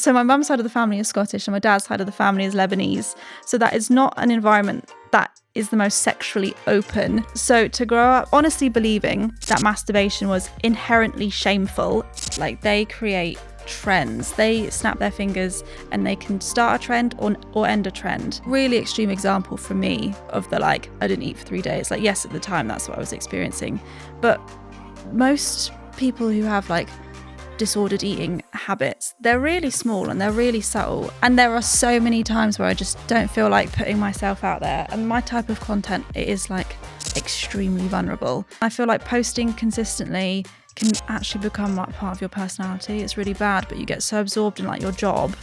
So my mum's side of the family is Scottish and my dad's side of the family is Lebanese. So that is not an environment that is the most sexually open. So to grow up honestly believing that masturbation was inherently shameful, like they create trends. They snap their fingers and they can start a trend or end a trend. Really extreme example for me of the like, I didn't eat for 3 days. Like, yes, at the time that's what I was experiencing. But most people who have like disordered eating habits, they're really small and they're really subtle. And there are so many times where I just don't feel like putting myself out there. And my type of content, it is like extremely vulnerable. I feel like posting consistently can actually become like part of your personality. It's really bad, but you get so absorbed in like your job.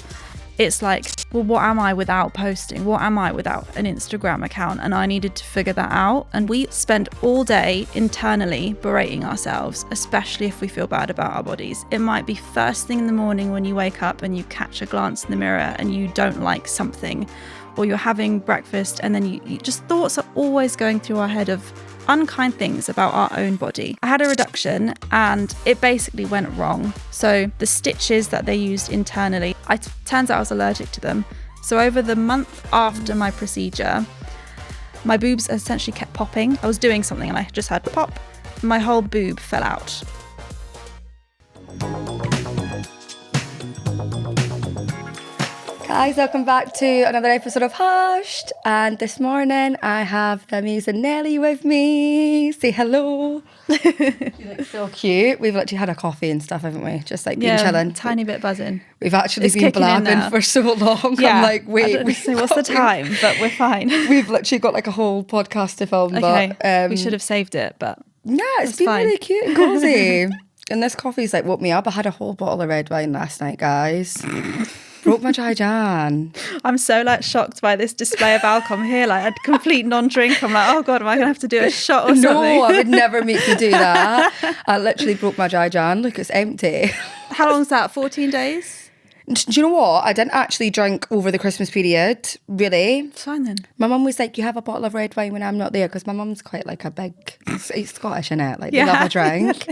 It's like, well, what am I without posting? What am I without an Instagram account? And I needed to figure that out. And we spend all day internally berating ourselves, especially if we feel bad about our bodies. It might be first thing in the morning when you wake up and you catch a glance in the mirror and you don't like something, or you're having breakfast and then you just thoughts are always going through our head of unkind things about our own body. I had a reduction and it basically went wrong. So the stitches that they used internally, turns out I was allergic to them. So over the month after my procedure, my boobs essentially kept popping. I was doing something and I just had pop. My whole boob fell out. Guys, welcome back to another episode of Hushed. And this morning I have the amazing Nelly with me. Say hello. You look so cute. We've literally had a coffee and stuff, haven't we? Just like been chilling. Tiny bit buzzing. We've actually been blabbing for so long. Yeah, I'm like, wait. I don't know what's the time, but we're fine. We've literally got like a whole podcast to film. Okay, but, we should have saved it, but yeah, it's been fine. Really cute and cozy. And this coffee's like woke me up. I had a whole bottle of red wine last night, guys. Broke my dry Jan. I'm so like shocked by this display of alcohol here. Like a complete non-drink. I'm like, oh God, am I going to have to do a shot or something? No, I would never make you do that. I literally broke my dry Jan. Look, it's empty. How long's that? 14 days? Do you know what? I didn't actually drink over the Christmas period, really. It's fine then. My mum was like, you have a bottle of red wine when I'm not there, because my mum's quite like a big, it's Scottish, innit? Like, they love a drink.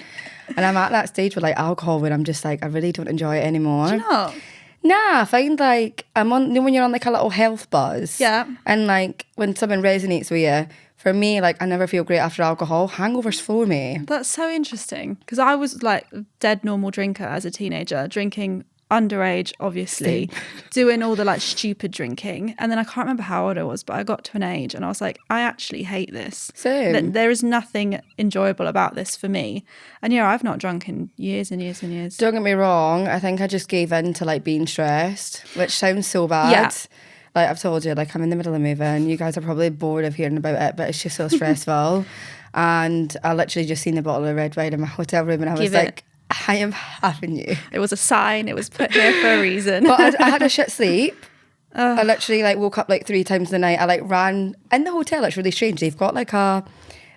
And I'm at that stage with like alcohol where I'm just like, I really don't enjoy it anymore. Do you not? Nah, I find like, I'm on, you know when you're on like a little health buzz? Yeah. And like, when someone resonates with you, for me, like, I never feel great after alcohol. Hangovers floor me. That's so interesting. Because I was like a dead normal drinker as a teenager, drinking underage, obviously, doing all the like stupid drinking. And then I can't remember how old I was, but I got to an age and I was like, I actually hate this. Same. There is nothing enjoyable about this for me. And yeah, I've not drunk in years and years and years. Don't get me wrong, I think I just gave in to like being stressed, which sounds so bad. Yeah. Like I've told you, like I'm in the middle of moving. You guys are probably bored of hearing about it, but it's just so stressful. And I literally just seen a bottle of red wine in my hotel room and I was like, I am having you. It was a sign. It was put here for a reason. But I had a shit sleep. I literally like woke up like 3 times a night. I like ran in the hotel. It's really strange. They've got like a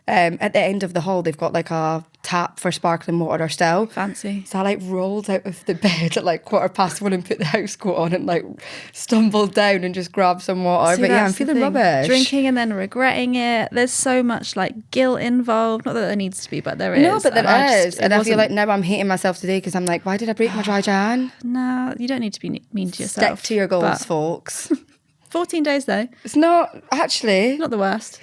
at the end of the hall, they've got like a tap for sparkling water still. Fancy. So I like rolled out of the bed at like 1:15 and put the house coat on and like stumbled down and just grabbed some water. See, but yeah, I'm feeling rubbish. Drinking and then regretting it. There's so much like guilt involved. Not that there needs to be, but there is. No, but there is. And I feel like now I'm hating myself today because I'm like, why did I break my dry Jan? No, you don't need to be mean to yourself. Stick to your goals, folks. 14 days though. It's not actually. Not the worst.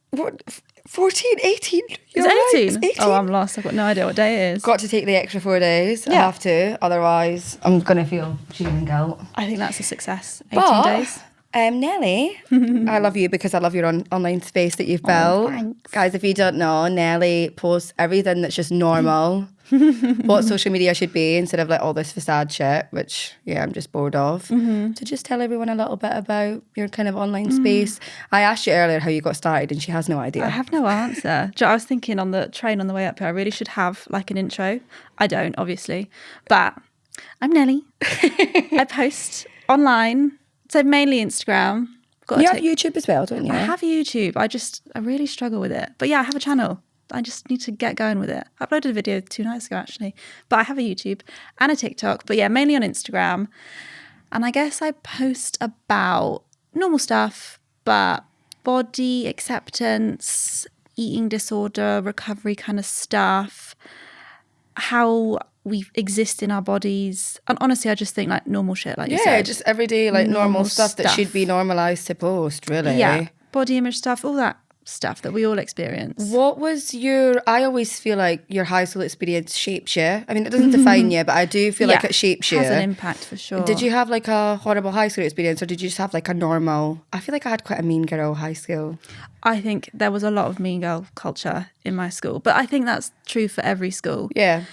What? 14, 18? It's 18? It's 18. Oh, I'm lost. I've got no idea what day it is. Got to take the extra 4 days. I have to. Otherwise, I'm going to feel shame and guilt. I think that's a success. 18 days. Nelly, I love you because I love your online space that you've built. Thanks. Guys, if you don't know, Nelly posts everything that's just normal. What social media should be instead of like all this facade shit, which I'm just bored of. So just tell everyone a little bit about your kind of online space. I asked you earlier how you got started and she has no idea. I have no answer. I was thinking on the train on the way up here, I really should have like an intro. I don't, obviously, but I'm Nelly. I post online, so mainly Instagram. You have YouTube as well, don't you? I have YouTube. I really struggle with it. But yeah, I have a channel. I just need to get going with it. I uploaded a video 2 nights ago, actually. But I have a YouTube and a TikTok. But yeah, mainly on Instagram. And I guess I post about normal stuff, but body acceptance, eating disorder, recovery kind of stuff. how we exist in our bodies. And honestly, I just think like normal shit, like you Yeah, said. just everyday like normal Normal stuff that should be normalised to post, really. Yeah, body image stuff, all that stuff that we all experience. What was I always feel like your high school experience shapes you. I mean, it doesn't define you, but I do feel like it shapes you. Has an impact for sure. Did you have like a horrible high school experience, or did you just have like a normal? I feel like I had quite a mean girl high school. I think there was a lot of mean girl culture in my school, but I think that's true for every school. Yeah.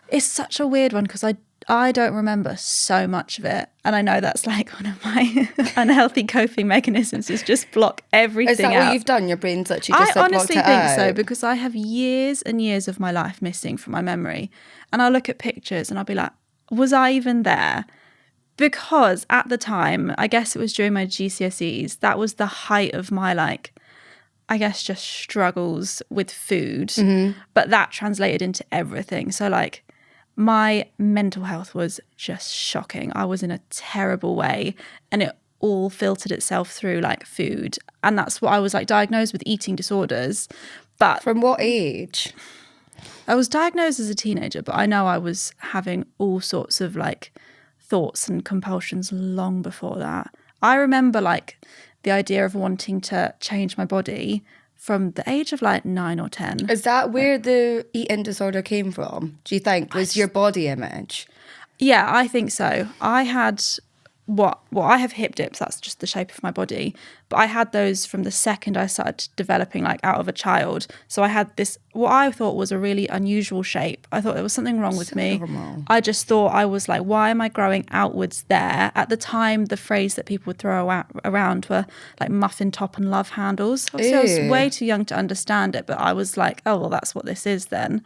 It's such a weird one because I don't remember so much of it. And I know that's like one of my unhealthy coping mechanisms is just block everything out. Is that what you've done? Your brain's literally just I like honestly blocked it think out? so because I have years and years of my life missing from my memory. And I'll look at pictures and I'll be like, was I even there? Because at the time, I guess it was during my GCSEs, that was the height of my like, I guess just struggles with food. Mm-hmm. But that translated into everything. So like, my mental health was just shocking. I was in a terrible way and it all filtered itself through like food. And that's what I was like diagnosed with eating disorders. But From what age? I was diagnosed as a teenager, but I know I was having all sorts of like thoughts and compulsions long before that. I remember like the idea of wanting to change my body from the age of like 9 or 10. Is that where the eating disorder came from? Do you think was your body image? Yeah, I think so. I had I have hip dips, that's just the shape of my body. But I had those from the second I started developing like out of a child. So I had this, what I thought was a really unusual shape. I thought there was something wrong with me. Normal. I just thought I was like, why am I growing outwards there? At the time, the phrase that people would throw around were like muffin top and love handles. Obviously, I was way too young to understand it, but I was like, oh, well, that's what this is then.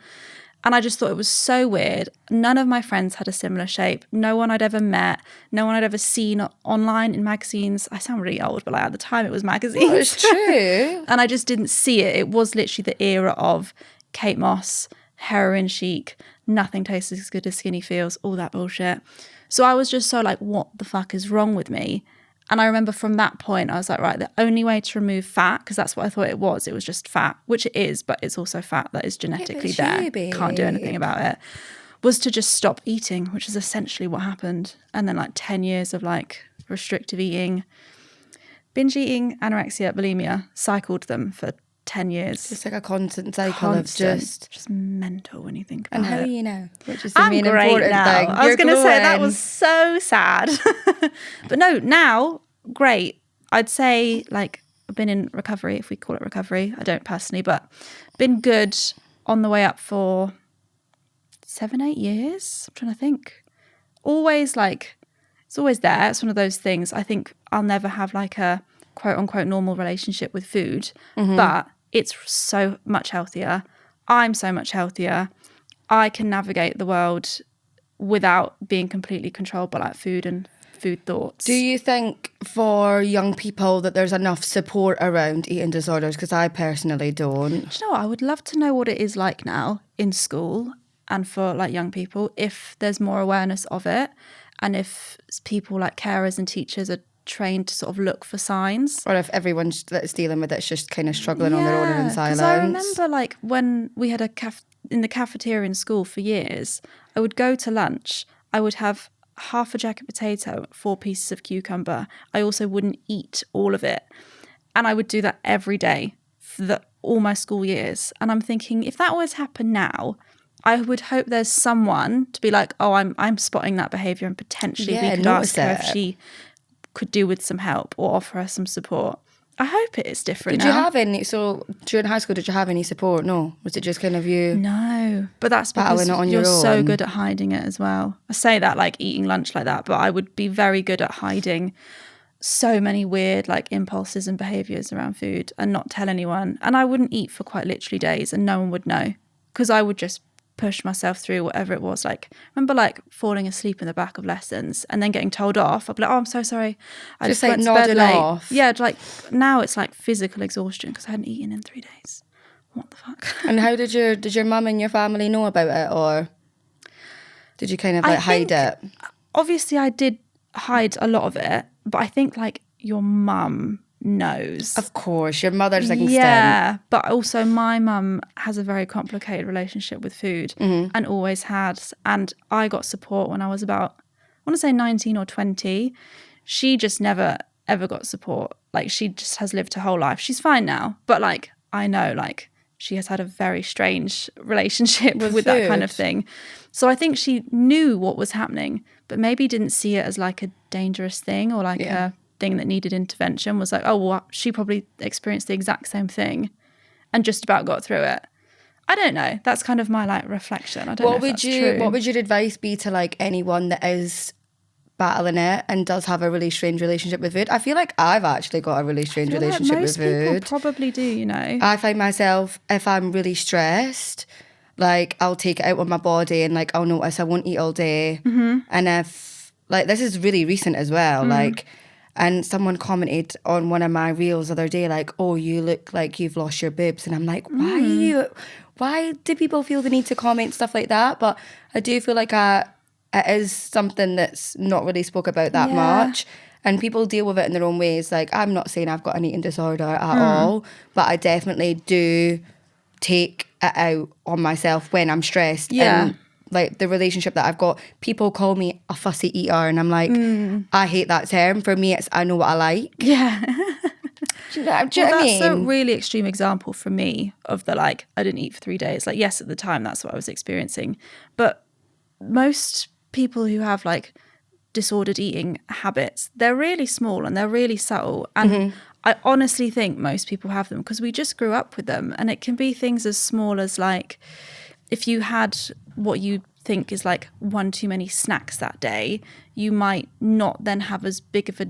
And I just thought it was so weird. None of my friends had a similar shape. No one I'd ever met. No one I'd ever seen online in magazines. I sound really old, but like at the time it was magazines. Well, it's true. And I just didn't see it. It was literally the era of Kate Moss, heroin chic, nothing tastes as good as skinny feels, all that bullshit. So I was just so like, what the fuck is wrong with me? And I remember from that point, I was like, right, the only way to remove fat, because that's what I thought it was just fat, which it is, but it's also fat that is genetically there. Can't do anything about it. Was to just stop eating, which is essentially what happened. And then like 10 years of like restrictive eating, binge eating, anorexia, bulimia, cycled them for 10 years. It's like a constant cycle of just mental when you think about And it. how are you now? Which is the I'm main great important now. thing. I was going to say that glowing. was so sad. But no, now, great. I'd say like I've been in recovery, if we call it recovery. I don't personally, but been good on the way up for 7-8 years. I'm trying to think. Always like, it's always there. It's one of those things. I think I'll never have like a quote unquote normal relationship with food, but it's so much healthier. I'm so much healthier. I can navigate the world without being completely controlled by like food and food thoughts. Do you think for young people that there's enough support around eating disorders? Because I personally don't. Do you know what? I would love to know what it is like now in school and for like young people, if there's more awareness of it and if people like carers and teachers are trained to sort of look for signs. Or if everyone that's dealing with it's just kind of struggling on their own and in silence. Because I remember like when we had in the cafeteria in school for years, I would go to lunch, I would have half a jacket potato, 4 pieces of cucumber. I also wouldn't eat all of it. And I would do that every day for all my school years. And I'm thinking, if that always happened now, I would hope there's someone to be like, oh, I'm spotting that behaviour and potentially we could ask her if she could do with some help or offer her some support. I hope it is different Did you have any, so during high school, did you have any support? No? Was it just kind of you? No, but that's because you're so good at hiding it as well. I say that like eating lunch like that, but I would be very good at hiding so many weird like impulses and behaviours around food and not tell anyone. And I wouldn't eat for quite literally days and no one would know because I would just push myself through whatever it was. Like, I remember like falling asleep in the back of lessons and then getting told off. I'd be like, oh, I'm so sorry. I just went to bed late. Off. Yeah, like now it's like physical exhaustion because I hadn't eaten in 3 days. What the fuck? And how did your mum and your family know about it, or did you kind of like hide it? Obviously, I did hide a lot of it, but I think like your mum knows. Of course, your mother's instinct. Yeah, but also my mum has a very complicated relationship with food and always has. And I got support when I was about, I want to say 19 or 20. She just never, ever got support. Like, she just has lived her whole life. She's fine now. But like, I know, like, she has had a very strange relationship with that kind of thing. So I think she knew what was happening, but maybe didn't see it as like a dangerous thing or like a thing that needed intervention. Was like, oh, well, she probably experienced the exact same thing and just about got through it. I don't know. That's kind of my like reflection. I don't know if that's true. What would your advice be to like anyone that is battling it and does have a really strange relationship with food? I feel like I've actually got a really strange relationship with food. Most people probably do, you know. I find myself, if I'm really stressed, like I'll take it out on my body and like I'll notice I won't eat all day. And if, like, this is really recent as well, like, and someone commented on one of my reels the other day, like, oh, you look like you've lost your boobs. And I'm like, why do people feel the need to comment stuff like that? But I do feel like it is something that's not really spoke about that much. And people deal with it in their own ways. Like, I'm not saying I've got an eating disorder at all, but I definitely do take it out on myself when I'm stressed. And like the relationship that I've got, people call me a fussy eater, and I'm like, I hate that term. For me, it's I know what I like. Yeah. Do you know what I mean? That's a really extreme example for me of the like, I didn't eat for 3 days. Like, yes, at the time, that's what I was experiencing. But most people who have like disordered eating habits, they're really small and they're really subtle. And I honestly think most people have them because we just grew up with them. And it can be things as small as like, if you had what you think is like one too many snacks that day, you might not then have as big of a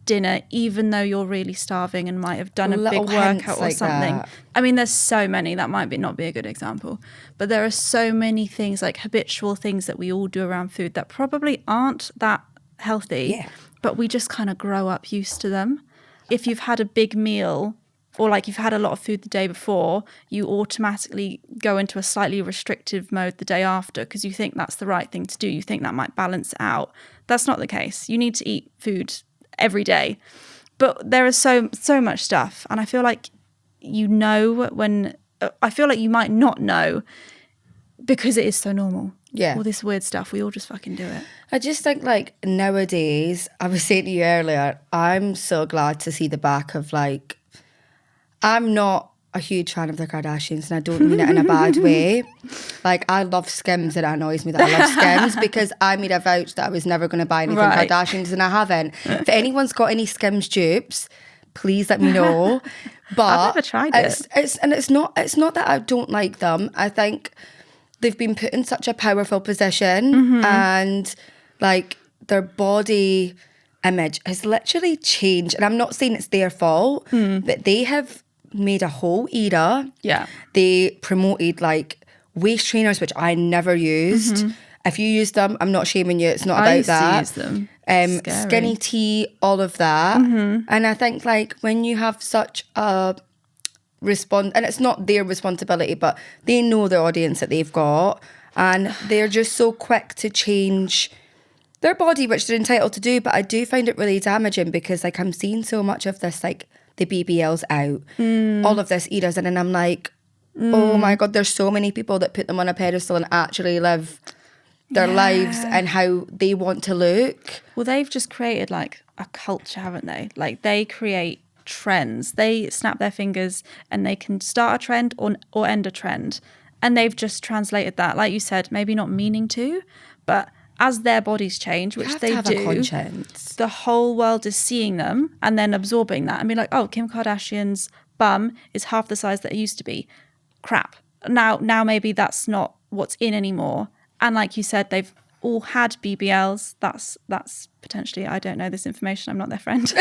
dinner, even though you're really starving and might have done a big workout or something. I mean, there's so many, that might not be a good example, but there are so many things, like habitual things that we all do around food that probably aren't that healthy, but we just kind of grow up used to them. If you've had a big meal or like you've had a lot of food the day before, you automatically go into a slightly restrictive mode the day after because you think that's the right thing to do. You think that might balance it out. That's not the case. You need to eat food every day. But there is so much stuff. And I feel like you know when... I feel like you might not know because it is so normal. Yeah. All this weird stuff. We all just fucking do it. I just think like nowadays, I was saying to you earlier, I'm so glad to see the back of like... I'm not a huge fan of the Kardashians, and I don't mean it in a bad way. Like, I love Skims, and it annoys me that I love Skims because I made a vouch that I was never going to buy anything Kardashians, and I haven't. If anyone's got any Skims dupes, please let me know. But I've never tried it. It's not that I don't like them. I think they've been put in such a powerful position, and like their body image has literally changed. And I'm not saying it's their fault, but they have made a whole era. Yeah. They promoted like waist trainers, which I never used. If you use them, I'm not shaming you. It's not about that. I used to use them. Skinny tea, all of that. And I think like when you have such a response, and it's not their responsibility, but they know the audience that they've got, and they're just so quick to change their body, which they're entitled to do. But I do find it really damaging because like I'm seeing so much of this, like the BBLs out, all of this eras, and then I'm like, oh my God, there's so many people that put them on a pedestal and actually live their lives and how they want to look. Well, they've just created like a culture, haven't they? Like they create trends. They snap their fingers and they can start a trend or end a trend. And they've just translated that, like you said, maybe not meaning to, but as their bodies change, which they do, the whole world is seeing them and then absorbing that and be like, oh, Kim Kardashian's bum is half the size that it used to be. Crap. Now maybe that's not what's in anymore. And like you said, they've all had BBLs. That's potentially, I don't know this information. I'm not their friend.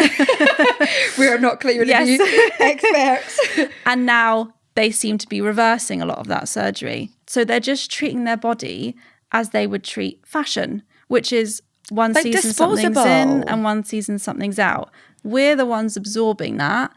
We are not clearly experts. And now they seem to be reversing a lot of that surgery. So they're just treating their body as they would treat fashion, which is one like season disposable. Something's in and one season something's out. We're the ones absorbing that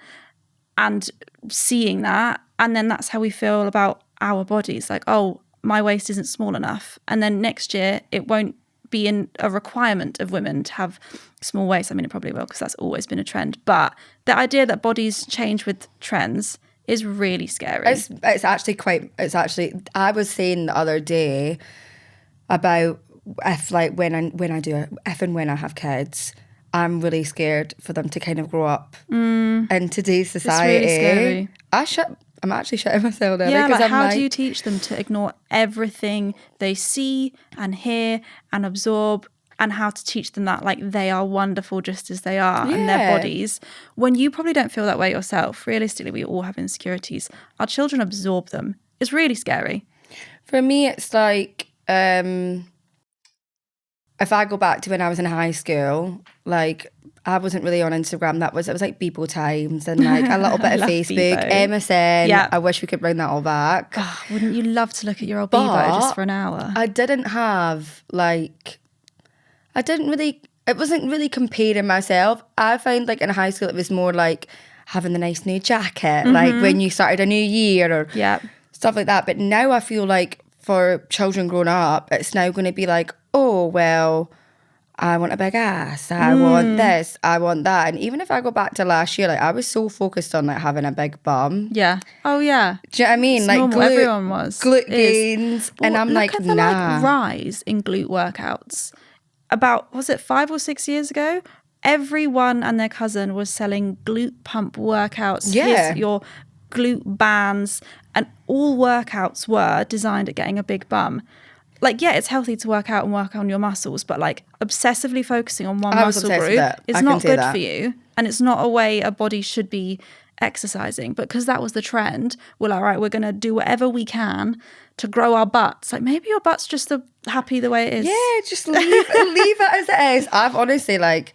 and seeing that. And then that's how we feel about our bodies. Like, oh, my waist isn't small enough. And then next year it won't be a requirement of women to have small waists. I mean, it probably will, because that's always been a trend. But the idea that bodies change with trends is really scary. It's actually, I was saying the other day about if like when I have kids, I'm really scared for them to kind of grow up in today's society. It's really scary. I'm actually shitting myself there. Yeah, like how do you teach them to ignore everything they see and hear and absorb, and how to teach them that like they are wonderful just as they are and their bodies, when you probably don't feel that way yourself? Realistically, we all have insecurities. Our children absorb them. It's really scary. For me, it's like if I go back to when I was in high school, like I wasn't really on Instagram. It was like Bebo times and like a little bit of Facebook, Bebo. MSN. Yeah. I wish we could bring that all back. Oh, wouldn't you love to look at your old Bebo just for an hour? I didn't have like, it wasn't really comparing myself. I find like in high school, it was more like having the nice new jacket, like when you started a new year or stuff like that. But now I feel like for children growing up, it's now going to be like, oh, well, I want a big ass. I want this. I want that. And even if I go back to last year, like I was so focused on like having a big bum. Yeah. Oh yeah. Do you know what I mean? It's like normal. Everyone was. Glute gains. Well, and I'm look like, at the nah. like rise in glute workouts. About, was it 5 or 6 years ago? Everyone and their cousin was selling glute pump workouts. Yeah. Here's your glute bands, and all workouts were designed at getting a big bum. Like, yeah, it's healthy to work out and work on your muscles, but like obsessively focusing on one muscle group is not good for you. And it's not a way a body should be exercising. But because that was the trend, we're like, all right, we're going to do whatever we can to grow our butts. Like, maybe your butt's just happy the way it is. Yeah, just leave it as it is. I've honestly like,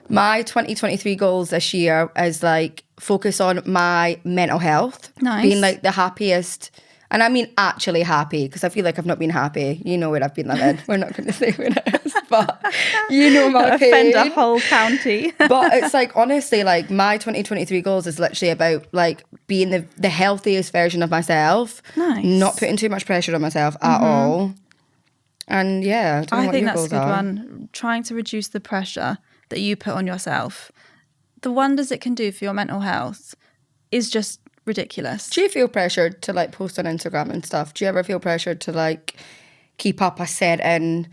my 2023 goals this year is like focus on my mental health. Nice. Being like the happiest. And I mean actually happy, because I feel like I've not been happy. You know where I've been living. We're not going to say where it is, but you know my pain. Offend a whole county. But it's like, honestly, like my 2023 goals is literally about like being the healthiest version of myself. Nice. Not putting too much pressure on myself at all. And yeah, I think that's a good one. Trying to reduce the pressure that you put on yourself. The wonders it can do for your mental health is just ridiculous. Do you feel pressured to like post on Instagram and stuff? Do you ever feel pressured to like keep up a certain?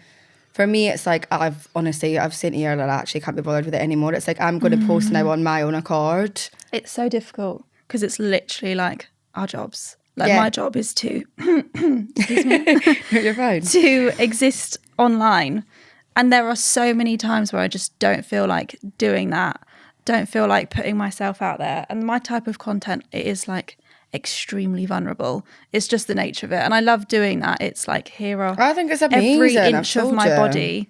For me, it's like I've seen here that I actually can't be bothered with it anymore. It's like I'm going to post now on my own accord. It's so difficult because it's literally like our jobs. Like my job is to excuse me, You're fine. to exist online, and there are so many times where I just don't feel like doing that. Don't feel like putting myself out there. And my type of content, it is like extremely vulnerable. It's just the nature of it. And I love doing that. It's like, here are I think it's amazing. every inch of my body.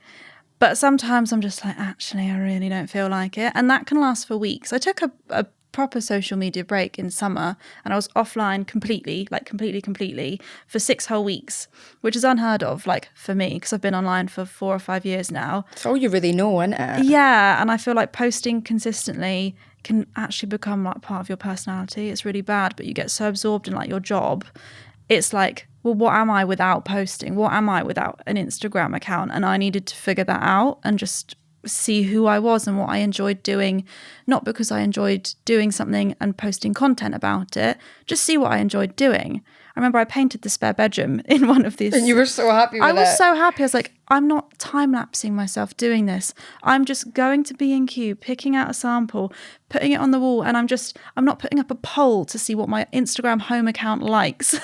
But sometimes I'm just like, actually, I really don't feel like it. And that can last for weeks. I took a proper social media break in summer, and I was offline completely for 6 whole weeks, which is unheard of, like for me, because I've been online for 4 or 5 years now. It's all you really know, isn't it? Yeah, and I feel like posting consistently can actually become like part of your personality. It's really bad, but you get so absorbed in like your job. It's like, well, what am I without posting? What am I without an Instagram account? And I needed to figure that out and just see who I was and what I enjoyed doing, not because I enjoyed doing something and posting content about it, just see what I enjoyed doing. I remember I painted the spare bedroom in one of these. And you were so happy with it. I was so happy. I was like, I'm not time-lapsing myself doing this. I'm just going to B&Q, picking out a sample, putting it on the wall, and I'm not putting up a poll to see what my Instagram home account likes.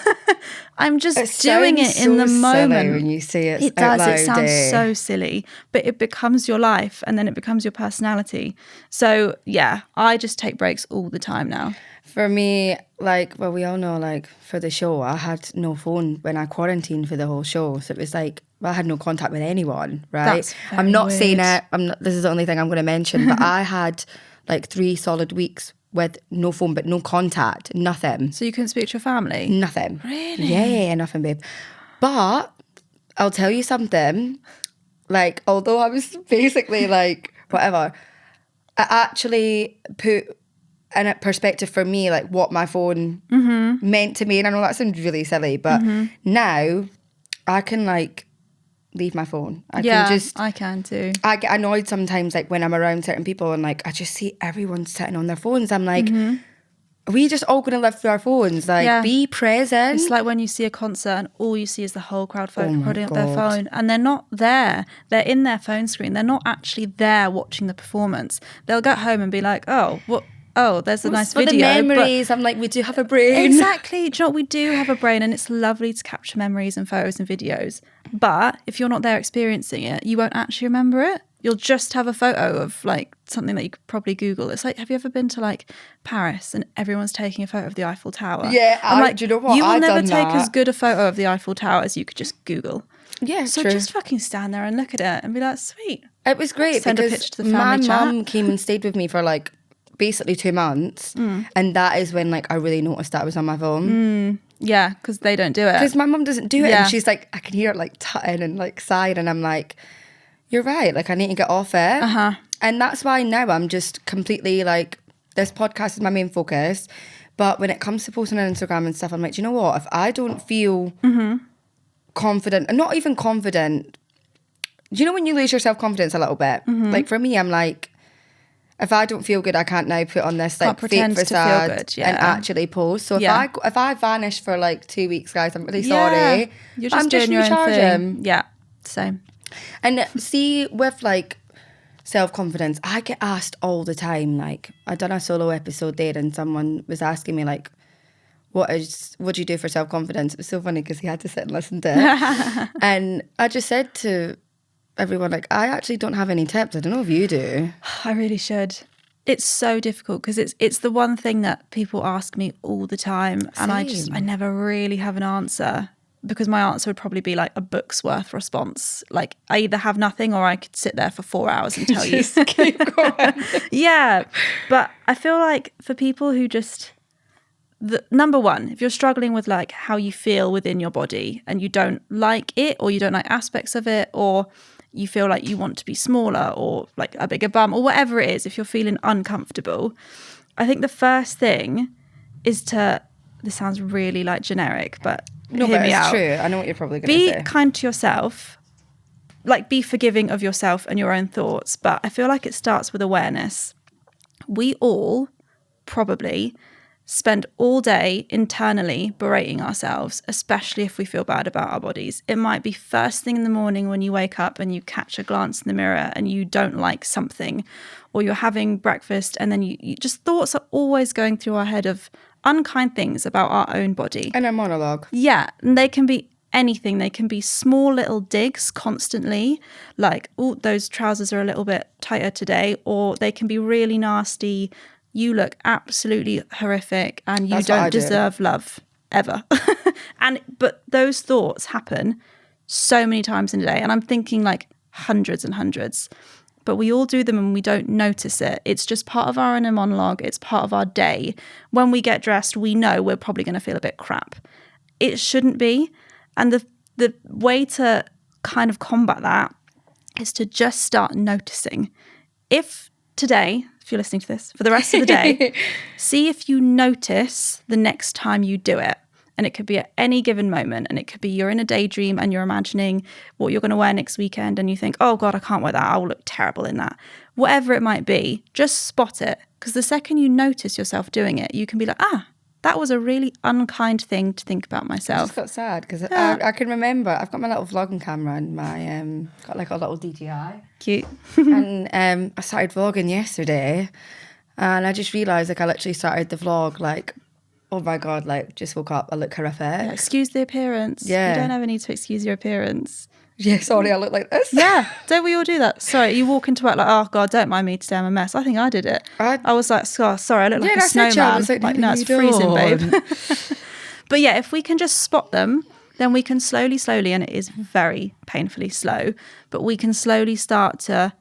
I'm just doing it in the moment. When you see it, it does. It sounds so silly, but it becomes your life, and then it becomes your personality. So yeah, I just take breaks all the time now. For me, like, well, we all know, like, for the show, I had no phone when I quarantined for the whole show. So it was like, well, I had no contact with anyone, right? That's I'm not weird. saying it. This is the only thing I'm going to mention. But I had like 3 solid weeks with no phone, but no contact, nothing. So you couldn't speak to your family? Nothing. Really? Yeah, nothing, babe. But I'll tell you something. Like, although I was basically like, whatever, I actually put in a perspective for me, like what my phone meant to me. And I know that sounds really silly, but now I can like leave my phone. I can too. I get annoyed sometimes, like when I'm around certain people and like I just see everyone sitting on their phones. I'm like, are we just all going to live through our phones? Like, be present. It's like when you see a concert and all you see is the whole crowd holding up their God. phone, and they're not there. They're in their phone screen. They're not actually there watching the performance. They'll get home and be like, oh, what? Oh, there's a nice video. For the memories, I'm like, we do have a brain. Exactly. Do you know what? We do have a brain, and it's lovely to capture memories and photos and videos. But if you're not there experiencing it, you won't actually remember it. You'll just have a photo of like something that you could probably Google. It's like, have you ever been to like Paris and everyone's taking a photo of the Eiffel Tower? Yeah, I'm like, do you know what? You will I've never done take that. as good a photo of the Eiffel Tower as you could just Google. Yeah, So true. just fucking stand there and look at it and be like, sweet. It was great Send a because picture to the family my chat. mum came and stayed with me for like basically 2 months, and that is when like I really noticed that I was on my phone. Yeah, because they don't do it. Because my mum doesn't do it, Yeah. and she's like, I can hear it like tutting and like sighing, and I'm like, you're right, like I need to get off it. And that's why now I'm just completely like, this podcast is my main focus, but when it comes to posting on Instagram and stuff, I'm like, do you know what, if I don't feel confident, and not even confident, do you know when you lose your self-confidence a little bit? Like for me, I'm like, if I don't feel good, I can't now put on this like fake pretend to feel facade good, and actually post. So if I vanish for like 2 weeks, guys, I'm really sorry. You're just I'm doing just your own recharging. thing. Yeah, same. And see, with like self-confidence, I get asked all the time. Like I done a solo episode there, and someone was asking me like, what do you do for self-confidence? It was so funny because he had to sit and listen to it. And I just said to everyone, like, I actually don't have any tips. I don't know if you do. I really should. It's so difficult because it's the one thing that people ask me all the time, and I never really have an answer, because my answer would probably be like a book's worth response. Like I either have nothing or I could sit there for 4 hours and tell you. Just keep going. Yeah, but I feel like for people who just, number one, if you're struggling with like how you feel within your body and you don't like it, or you don't like aspects of it, or you feel like you want to be smaller or like a bigger bum or whatever it is, if you're feeling uncomfortable, I think the first thing is to, this sounds really like generic, but No, hear but me it's out. true. I know what you're probably going to say. Be kind to yourself, like be forgiving of yourself and your own thoughts. But I feel like it starts with awareness. We all probably spend all day internally berating ourselves, especially if we feel bad about our bodies. It might be first thing in the morning when you wake up and you catch a glance in the mirror and you don't like something, or you're having breakfast and then you just, thoughts are always going through our head of unkind things about our own body. And a monologue. Yeah, and they can be anything. They can be small little digs constantly, like, oh, those trousers are a little bit tighter today, or they can be really nasty. You look absolutely horrific and you don't deserve love ever. But those thoughts happen so many times in a day, and I'm thinking like hundreds and hundreds. But we all do them and we don't notice it. It's just part of our inner monologue. It's part of our day. When we get dressed, we know we're probably going to feel a bit crap. It shouldn't be. And the way to kind of combat that is to just start noticing. If today, if you're listening to this, for the rest of the day, see if you notice the next time you do it. And it could be at any given moment. And it could be you're in a daydream and you're imagining what you're going to wear next weekend. And you think, oh God, I can't wear that. I'll look terrible in that. Whatever it might be, just spot it. Because the second you notice yourself doing it, you can be like, that was a really unkind thing to think about I myself. just got sad because I can remember, I've got my little vlogging camera and my, got like a little DJI. Cute. And I started vlogging yesterday, and I just realised like I literally started the vlog like, oh my God, like just woke up, I look horrific. Yeah, excuse the appearance. Yeah. You don't ever need to excuse your appearance. Yeah, sorry, I look like this. Yeah, don't we all do that? Sorry, you walk into work like, oh God, don't mind me today, I'm a mess. I think I did it. I was like, oh, sorry, I look like a snowman. I was like, no, it's freezing, babe. But yeah, if we can just spot them, then we can slowly, and it is very painfully slow, but we can slowly start to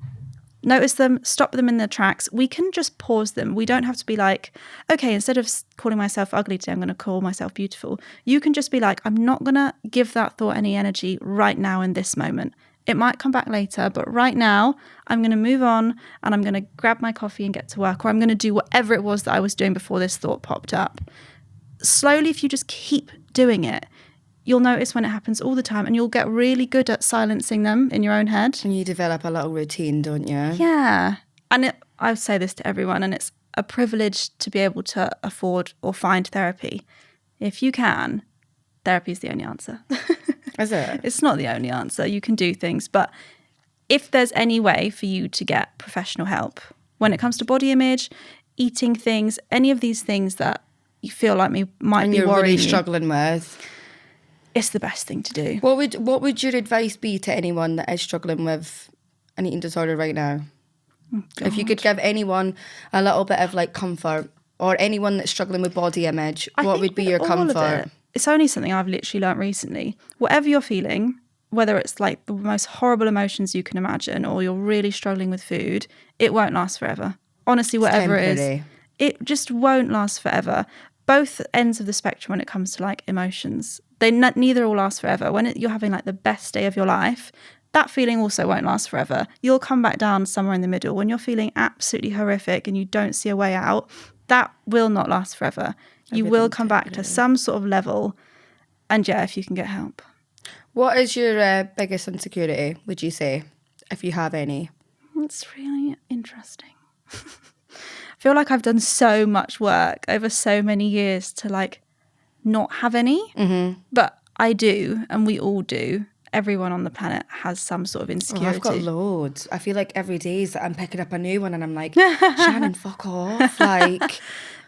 notice them, stop them in their tracks. We can just pause them. We don't have to be like, okay, instead of calling myself ugly today, I'm going to call myself beautiful. You can just be like, I'm not going to give that thought any energy right now in this moment. It might come back later, but right now I'm going to move on and I'm going to grab my coffee and get to work, or I'm going to do whatever it was that I was doing before this thought popped up. Slowly, if you just keep doing it, you'll notice when it happens all the time, and you'll get really good at silencing them in your own head. And you develop a little routine, don't you? Yeah. And I say this to everyone, and it's a privilege to be able to afford or find therapy. If you can, therapy is the only answer. Is it? It's not the only answer. You can do things, but if there's any way for you to get professional help when it comes to body image, eating things, any of these things that you feel like might be worrying really struggling with, it's the best thing to do. What would your advice be to anyone that is struggling with an eating disorder right now? Oh, if you could give anyone a little bit of like comfort, or anyone that's struggling with body image, what would be your comfort? It's only something I've literally learnt recently. Whatever you're feeling, whether it's like the most horrible emotions you can imagine, or you're really struggling with food, it won't last forever. Honestly, whatever it is, it just won't last forever. Both ends of the spectrum when it comes to like emotions, they neither will last forever. When you're having like the best day of your life, that feeling also won't last forever. You'll come back down somewhere in the middle. When you're feeling absolutely horrific and you don't see a way out, that will not last forever. You will come back to some sort of level. And yeah, if you can get help. What is your biggest insecurity, would you say, if you have any? It's really interesting. I feel like I've done so much work over so many years to like not have any, but I do, and we all do. Everyone on the planet has some sort of insecurity. I've got loads. I feel like every day that I'm picking up a new one and I'm like, Shannon, fuck off. Like,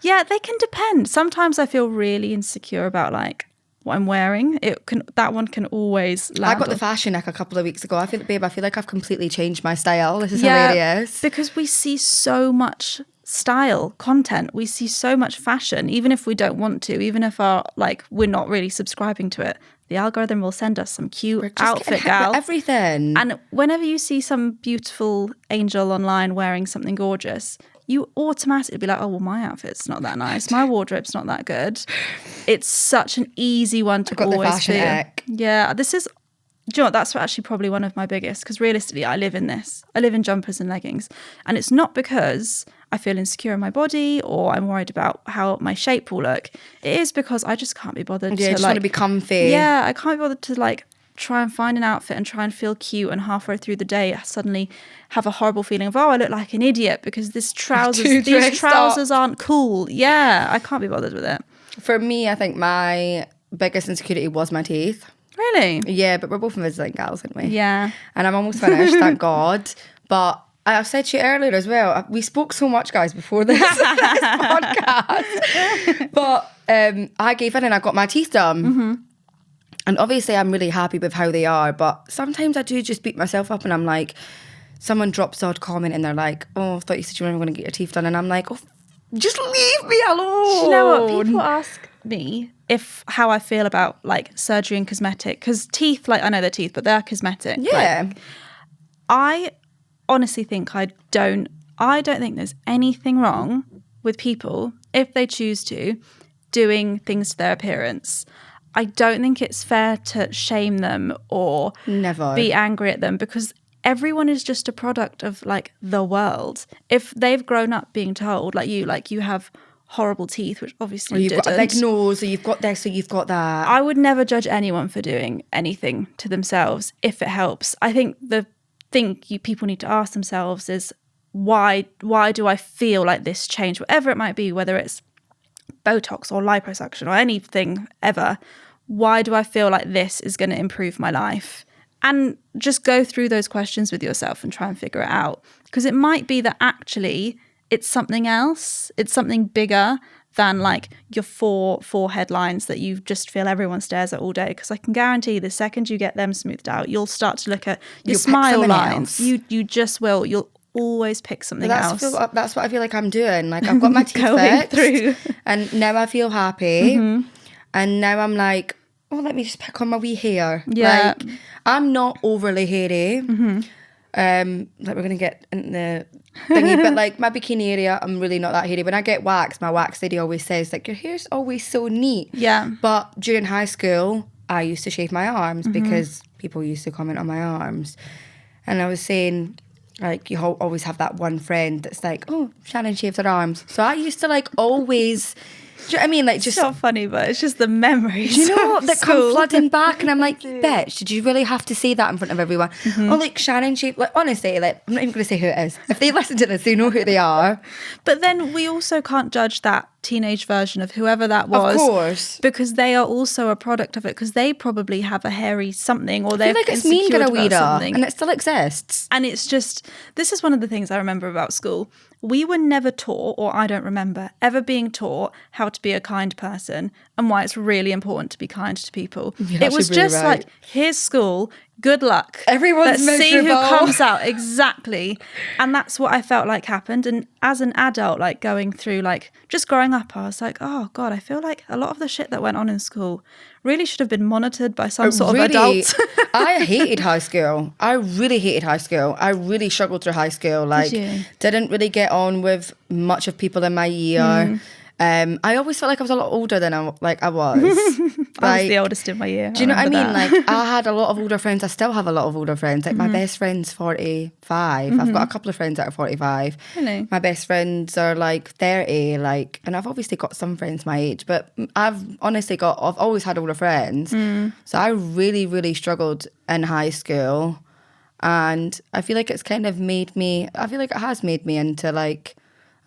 yeah, they can depend. Sometimes I feel really insecure about like what I'm wearing. That one can always land. I got the fashion neck a couple of weeks ago. I feel like I've completely changed my style. This is hilarious. Because we see so much style content, we see so much fashion, even if we don't want to, even if we're not really subscribing to it, the algorithm will send us some cute outfit, gal. Everything. And whenever you see some beautiful angel online wearing something gorgeous, you automatically be like, oh, well, my outfit's not that nice. My wardrobe's not that good. It's such an easy one to always the fashion feel. ick. Yeah, do you know what? That's actually probably one of my biggest, because realistically, I live in this. I live in jumpers and leggings. And it's not because I feel insecure in my body or I'm worried about how my shape will look. It is because I just can't be bothered to want to be comfy. Yeah, I can't be bothered to like try and find an outfit and try and feel cute, and halfway through the day I suddenly have a horrible feeling of, oh, I look like an idiot because these trousers aren't cool. Yeah, I can't be bothered with it. For me, I think my biggest insecurity was my teeth. Really? Yeah, but we're both Invisalign gals, aren't we? Yeah. And I'm almost finished, thank God. But I said to you earlier as well, we spoke so much, guys, before this podcast. But I gave in and I got my teeth done. Mm-hmm. And obviously I'm really happy with how they are. But sometimes I do just beat myself up and I'm like, someone drops odd comment and they're like, oh, I thought you said you were going to get your teeth done. And I'm like, oh, just leave me alone. You know what? People ask me how I feel about like surgery and cosmetic, because teeth, like I know they're teeth, but they're cosmetic. Yeah. Like, I honestly think I don't think there's anything wrong with people, if they choose to, doing things to their appearance. I don't think it's fair to shame them or be angry at them, because everyone is just a product of like the world. If they've grown up being told, like you have horrible teeth, which obviously you've got a big nose, or you've got this, or you've got that. I would never judge anyone for doing anything to themselves if it helps. I think the thing people need to ask themselves is, why do I feel like this change, whatever it might be, whether it's Botox or liposuction or anything ever, why do I feel like this is going to improve my life? And just go through those questions with yourself and try and figure it out. Because it might be that actually it's something else. It's something bigger than like your four headlines that you just feel everyone stares at all day. Because I can guarantee the second you get them smoothed out, you'll start to look at your smile lines. You just will. You'll always pick something else. That's what I feel like I'm doing. Like I've got my teeth fixed and now I feel happy. Mm-hmm. And now I'm like, oh, let me just pick on my wee hair. Yeah. Like, I'm not overly hairy. Mm-hmm. Like we're going to get in the thingy, but like my bikini area, I'm really not that hairy. When I get waxed, my wax lady always says like, your hair's always so neat. Yeah. But during high school, I used to shave my arms because people used to comment on my arms. And I was saying, like, you always have that one friend that's like, oh, Shannon shaves her arms. So I used to like always Do you know what I mean? Like, It's just, not funny, but it's just the memories. you know, of that come school. flooding back, and I'm like, bitch, did you really have to say that in front of everyone? Or like Shannon, like honestly, like I'm not even going to say who it is. If they listen to this, they know who they are. But then we also can't judge that teenage version of whoever that was. Of course. Because they are also a product of it, because they probably have a hairy something, or they're I feel like it's mean insecure girl about era, something. and it still exists. And it's just, this is one of the things I remember about school. We were never taught, or I don't remember ever being taught how to be a kind person and why it's really important to be kind to people. You're It was actually really just right. like, here's school, good luck. Everyone's Let's see who miserable. comes out. Exactly. And that's what I felt like happened. And as an adult, like going through, like just growing up, I was like, oh God, I feel like a lot of the shit that went on in school really should have been monitored by some sort of adult. I hated high school. I really hated high school. I really struggled through high school. Like, you? didn't really get on with much of people in my year. I always felt like I was a lot older than I was. I was the oldest in my year. Do you know what I mean? remember that. Like, I had a lot of older friends. I still have a lot of older friends. Like, my best friend's 45. I've got a couple of friends that are 45. Really? My best friends are like 30. Like, and I've obviously got some friends my age, but I've always had older friends. So I really, really struggled in high school. And I feel like it's kind of made me, I feel like it has made me into like,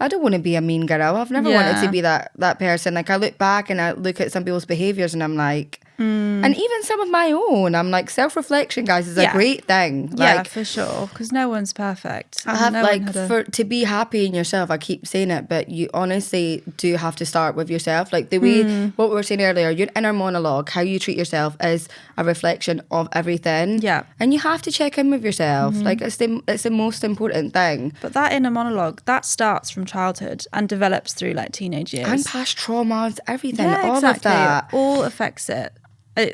I don't want to be a mean girl. I've never wanted to be that person. Like, I look back and I look at some people's behaviours and I'm like, and even some of my own, I'm like, self-reflection, guys, is a great thing. Yeah, Like, for sure. Because no one's perfect. I have No one had to be happy in yourself. I keep saying it, but you honestly do have to start with yourself. Like the way what we were saying earlier, your inner monologue, how you treat yourself is a reflection of everything. Yeah. And you have to check in with yourself. Like it's the most important thing. But that inner monologue, that starts from childhood and develops through like teenage years. And past traumas, everything, Yeah, all exactly. of that. It all affects it.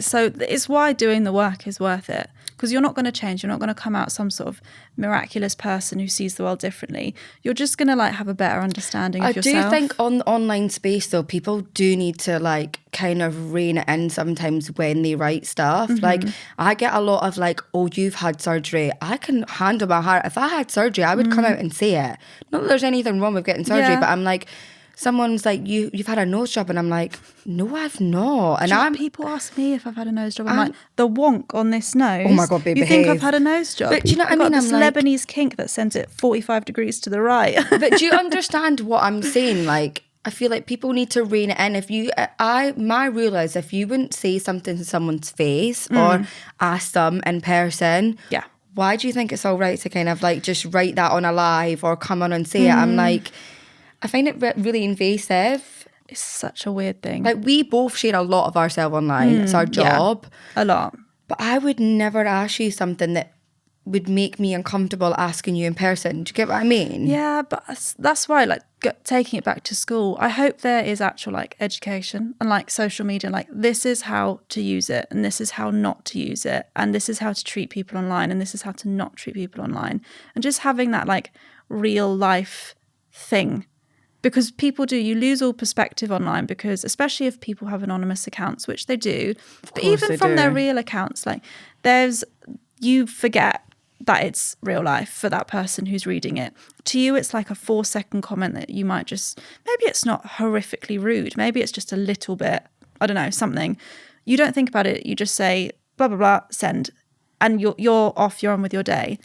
So it's why doing the work is worth it. Because you're not going to change. You're not going to come out some sort of miraculous person who sees the world differently. You're just going to like have a better understanding of yourself. I do think on the online space though, people do need to like kind of rein it in sometimes when they write stuff. Like I get a lot of like, oh, you've had surgery. I can handle my heart. If I had surgery, I would come out and say it. Not that there's anything wrong with getting surgery, but I'm like, someone's like, you've had a nose job, and I'm like, no, I've not. And people ask me if I've had a nose job. I'm like, the wonk on this nose. Oh my God, babe, you think behave. I've had a nose job? But do you know what I mean? Got this I'm like, Lebanese kink that sends it 45 degrees to the right. but do you understand what I'm saying? Like, I feel like people need to rein it in. My rule is if you wouldn't say something to someone's face or ask them in person, Yeah. why do you think it's all right to kind of like just write that on a live or come on and say it? I'm like, I find it really invasive. It's such a weird thing. Like, we both share a lot of ourselves online. It's our job. Yeah, a lot. But I would never ask you something that would make me uncomfortable asking you in person. Do you get what I mean? Yeah, but that's why, like, taking it back to school, I hope there is actual, like, education and, like, social media. Like, this is how to use it and this is how not to use it. And this is how to treat people online and this is how to not treat people online. And just having that, like, real life thing. Because people you lose all perspective online because especially if people have anonymous accounts, which they do, but even from their real accounts, like you forget that it's real life for that person who's reading it. To you, it's like a 4-second comment that you might just, maybe it's not horrifically rude. Maybe it's just a little bit, I don't know, something. You don't think about it. You just say, blah, blah, blah, send. And you're off, you're on with your day.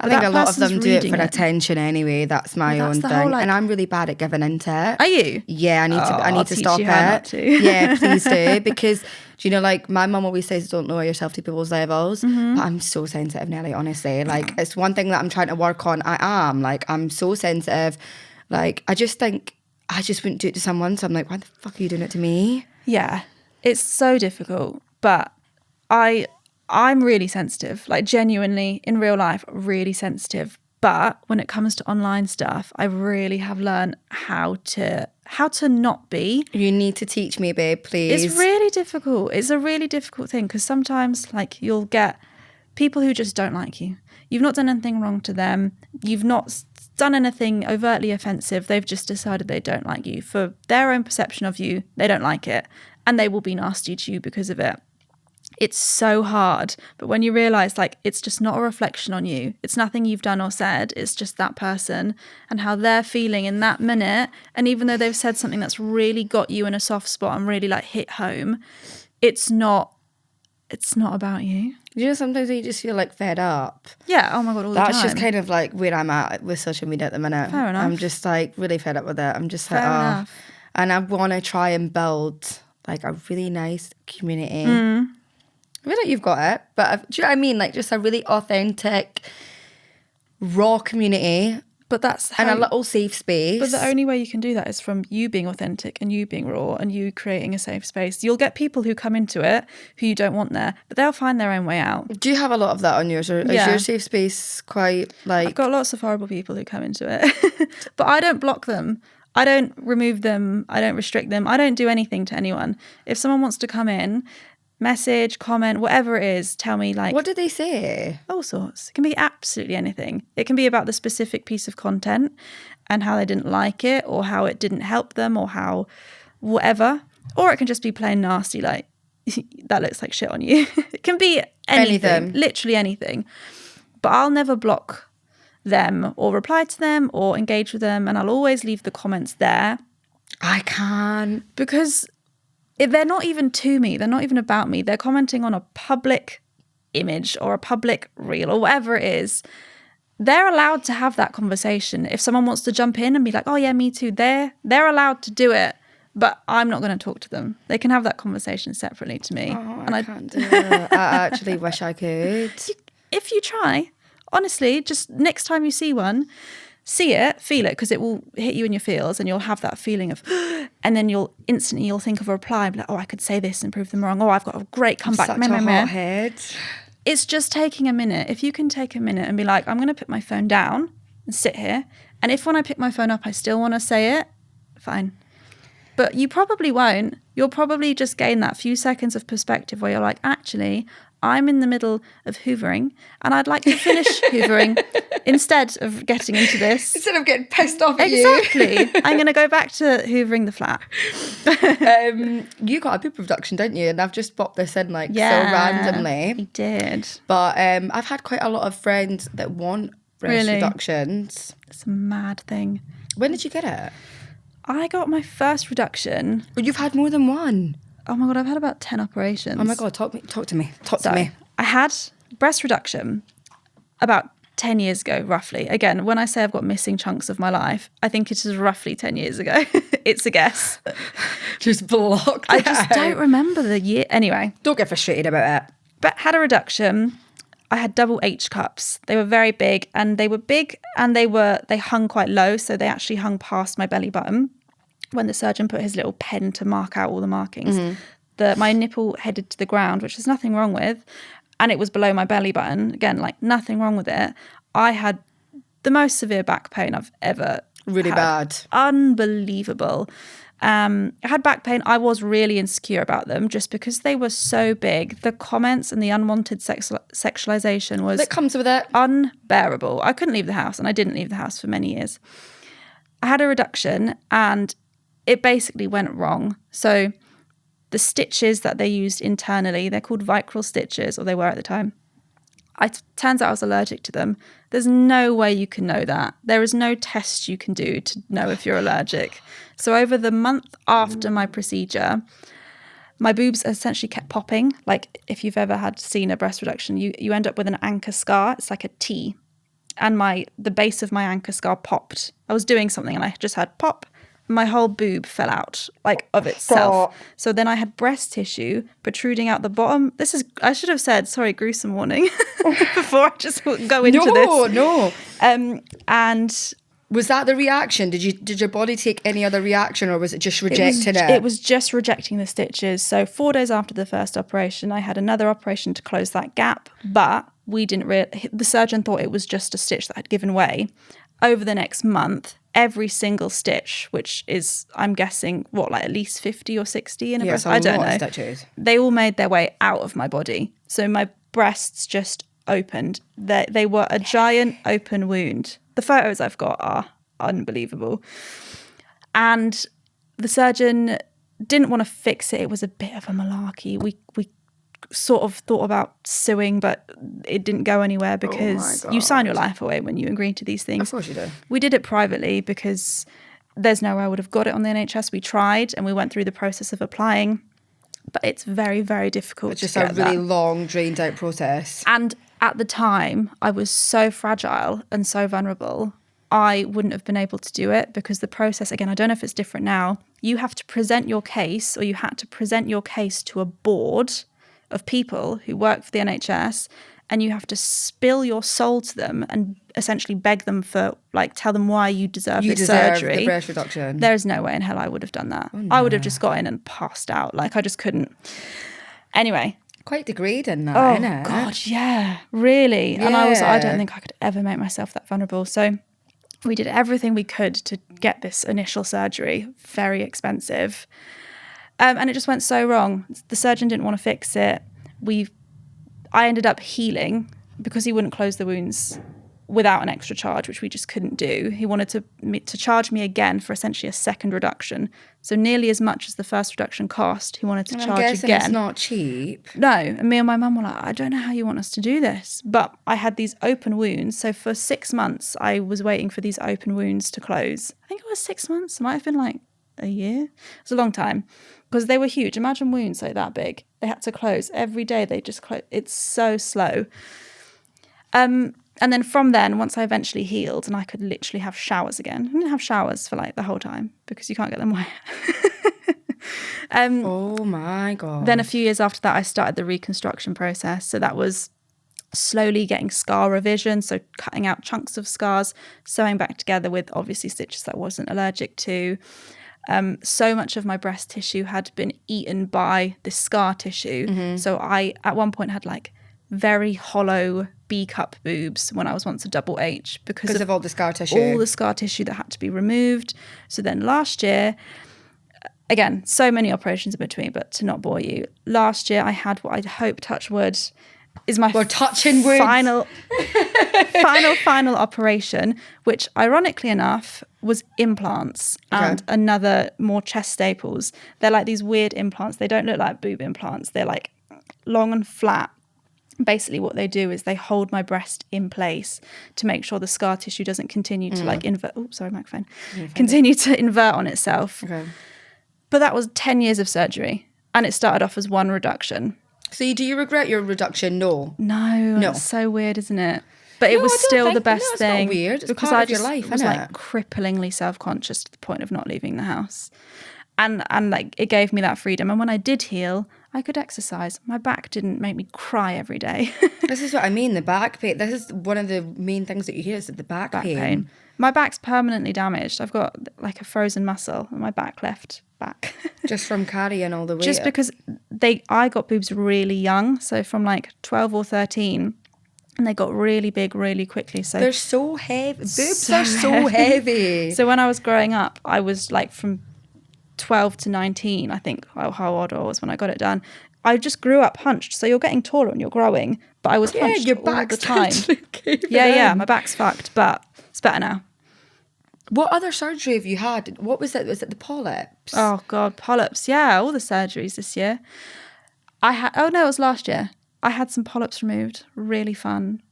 I think a lot of them do it for attention anyway. That's my own thing. Whole, like, and I'm really bad at giving into it. Are you? Yeah, I need to stop you how it. Not to. Yeah, please do. Because, do you know, like my mum always says, don't lower yourself to people's levels. But I'm so sensitive, Nelly, honestly. Like, it's one thing that I'm trying to work on. I'm so sensitive. Like, I just think I just wouldn't do it to someone. So I'm like, why the fuck are you doing it to me? Yeah, it's so difficult. But I'm really sensitive, like genuinely in real life, really sensitive. But when it comes to online stuff, I really have learned how to not be. You need to teach me, babe, please. It's really difficult. It's a really difficult thing because sometimes like you'll get people who just don't like you. You've not done anything wrong to them. You've not done anything overtly offensive. They've just decided they don't like you. For their own perception of you, they don't like it. And they will be nasty to you because of it. It's so hard. But when you realise, like, it's just not a reflection on you. It's nothing you've done or said. It's just that person and how they're feeling in that minute. And even though they've said something that's really got you in a soft spot and really like hit home, it's not about you. You know, sometimes you just feel like fed up. Yeah. Oh my God, all the time. That's just kind of like where I'm at with social media at the minute. Fair enough. I'm just like really fed up with it. I'm just like, Fair enough. And I want to try and build like a really nice community. I feel like you've got it, but do you know what I mean? Like just a really authentic, raw community. But that's and a little safe space. But the only way you can do that is from you being authentic and you being raw and you creating a safe space. You'll get people who come into it who you don't want there, but they'll find their own way out. Do you have a lot of that on yours? Or is your safe space quite like... I've got lots of horrible people who come into it. But I don't block them. I don't remove them. I don't restrict them. I don't do anything to anyone. If someone wants to come in, message, comment, whatever it is, tell me like... What do they say? All sorts. It can be absolutely anything. It can be about the specific piece of content and how they didn't like it or how it didn't help them or how whatever. Or it can just be plain nasty, like, that looks like shit on you. It can be anything. Literally anything. But I'll never block them or reply to them or engage with them, and I'll always leave the comments there. I can't. Because... they're not even to me. They're not even about me. They're commenting on a public image or a public reel or whatever it is. They're allowed to have that conversation. If someone wants to jump in and be like, oh yeah, me too, they're allowed to do it. But I'm not going to talk to them. They can have that conversation separately to me. Oh, and I can't do it. I actually wish I could. If you try, honestly, just next time you see one, see it, feel it, because it will hit you in your feels and you'll have that feeling of, and then you'll think of a reply and be like, oh, I could say this and prove them wrong. Oh, I've got a great comeback. Such a hothead. It's just taking a minute. If you can take a minute and be like, I'm going to put my phone down and sit here. And if when I pick my phone up, I still want to say it, fine. But you probably won't. You'll probably just gain that few seconds of perspective where you're like, actually, I'm in the middle of hoovering and I'd like to finish hoovering instead of getting into this. Instead of getting pissed off at Exactly. I'm going to go back to hoovering the flat. You got a boob reduction, don't you? And I've just popped this in so randomly. I did. But I've had quite a lot of friends that want breast reductions. It's a mad thing. When did you get it? I got my first reduction. Well, you've had more than one. Oh my God, I've had about 10 operations. Oh my God, talk to me. I had breast reduction about 10 years ago, roughly. Again, when I say I've got missing chunks of my life, I think it is roughly 10 years ago. It's a guess. Just blocked I just don't remember the year. Anyway. Don't get frustrated about it. But had a reduction. I had double H cups. They were very big and they hung quite low. So they actually hung past my belly button. When the surgeon put his little pen to mark out all the markings, my nipple headed to the ground, which there's nothing wrong with, and it was below my belly button. Again, like nothing wrong with it. I had the most severe back pain I've ever really had. Bad. Unbelievable. I had back pain. I was really insecure about them just because they were so big. The comments and the unwanted sexualization was... that comes with it. Unbearable. I couldn't leave the house, and I didn't leave the house for many years. I had a reduction and it basically went wrong. So the stitches that they used internally, they're called vicryl stitches, or they were at the time. Turns out I was allergic to them. There's no way you can know that. There is no test you can do to know if you're allergic. So over the month after my procedure, my boobs essentially kept popping. Like if you've ever seen a breast reduction, you end up with an anchor scar. It's like a T. And the base of my anchor scar popped. I was doing something and I just had pop. My whole boob fell out, like of itself. So then I had breast tissue protruding out the bottom. I should have said, sorry, gruesome warning, before I just go into this. No. And was that the reaction? Did your body take any other reaaction, or was it just rejecting it? It was just rejecting the stitches. So 4 days after the first operation, I had another operation to close that gap, but we didn't the surgeon thought it was just a stitch that had given way. Over the next month, every single stitch, which is, I'm guessing, at least 50 or 60 in a breast? I don't know. Stitches. They all made their way out of my body. So my breasts just opened. They were a giant open wound. The photos I've got are unbelievable. And the surgeon didn't want to fix it. It was a bit of a malarkey. We sort of thought about suing, but it didn't go anywhere because you sign your life away when you agree to these things. Of course you do. We did it privately because there's no way I would have got it on the NHS. We tried and we went through the process of applying, but it's very, very difficult. It's just a really long, drained out process. And at the time, I was so fragile and so vulnerable, I wouldn't have been able to do it because the process, again, I don't know if it's different now. You have to present your case, or you had to present your case to a board of people who work for the NHS, and you have to spill your soul to them and essentially beg them for, like, tell them why you deserve this surgery. The breast reduction. There's no way in hell I would have done that. Oh, no. I would have just got in and passed out. Like, I just couldn't. Anyway. Quite degrading, that, isn't it? Oh, God, yeah, really. Yeah. And I don't think I could ever make myself that vulnerable. So we did everything we could to get this initial surgery, very expensive. And it just went so wrong. The surgeon didn't want to fix it. I ended up healing because he wouldn't close the wounds without an extra charge, which we just couldn't do. He wanted to charge me again for essentially a second reduction. So nearly as much as the first reduction cost, he wanted to charge again. It's not cheap. No. And me and my mum were like, I don't know how you want us to do this. But I had these open wounds. So for 6 months, I was waiting for these open wounds to close. I think it was 6 months. It might have been like a year. It's a long time because they were huge. Imagine wounds like that big. They had to close every day. They just close. It's so slow. And then from then, once I eventually healed and I could literally have showers again, I didn't have showers for like the whole time because you can't get them wet. Oh my God. Then a few years after that, I started the reconstruction process. So that was slowly getting scar revision, so cutting out chunks of scars, sewing back together with obviously stitches that I wasn't allergic to. So much of my breast tissue had been eaten by this scar tissue. Mm-hmm. So I, at one point, had like very hollow B-cup boobs when I was once a double H because of all the scar tissue. All the scar tissue that had to be removed. So then last year, again, so many operations in between, but to not bore you, last year I had what I hope, touch wood, is my final operation, which ironically enough was implants and another more chest staples. They're like these weird implants. They don't look like boob implants. They're like long and flat. Basically what they do is they hold my breast in place to make sure the scar tissue doesn't continue to like invert. Oh, sorry, microphone. Continue to invert on itself. Okay. But that was 10 years of surgery and it started off as one reduction. So do you regret your reduction? No. It's so weird, isn't it? But it was still the best thing. It's not weird. It's because part I of your life, was like cripplingly self-conscious to the point of not leaving the house. And like it gave me that freedom. And when I did heal, I could exercise. My back didn't make me cry every day. This is what I mean, the back pain. This is one of the main things that you hear is the back pain. My back's permanently damaged. I've got like a frozen muscle on my back left. Just from carrying all the weight. Just because I got boobs really young, so from like 12 or 13, and they got really big really quickly. So they're so heavy. Boobs are so heavy. So when I was growing up, I was like from 12 to 19, I think how old I was when I got it done. I just grew up hunched. So you're getting taller and you're growing, but I was hunched your all the time. Yeah, my back's fucked, but it's better now. What other surgery have you had? What was it? Was it the polyps? Oh God, polyps. Yeah, all the surgeries this year. It was last year. I had some polyps removed. Really fun.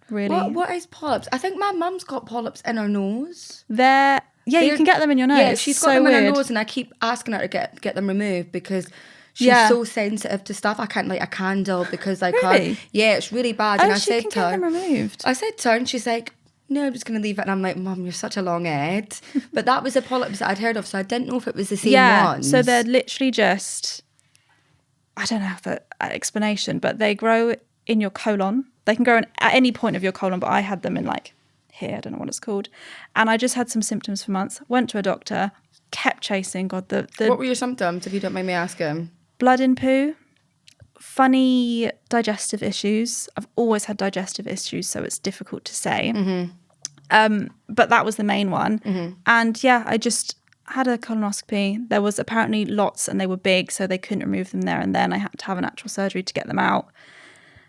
Really. What is polyps? I think my mum's got polyps in her nose. You can get them in your nose. Yeah, she's got them in her nose, and I keep asking her to get them removed because she's so sensitive to stuff. I can't light a candle because I can't. Yeah, it's really bad. And I said to her, get them removed. I said to her, and she's like, no, I'm just going to leave it. And I'm like, Mum, you're such a long head. But that was a polyps that I'd heard of, so I didn't know if it was the same ones. So they're literally just, I don't know the explanation, but they grow in your colon. They can grow at any point of your colon, but I had them in like here, I don't know what it's called. And I just had some symptoms for months. Went to a doctor, kept chasing. God, what were your symptoms, if you don't mind me asking? Blood in poo. Funny digestive issues. I've always had digestive issues, so it's difficult to say. Mm-hmm. But that was the main one. Mm-hmm. And I just had a colonoscopy. There was apparently lots and they were big, so they couldn't remove them there and then. I had to have an actual surgery to get them out.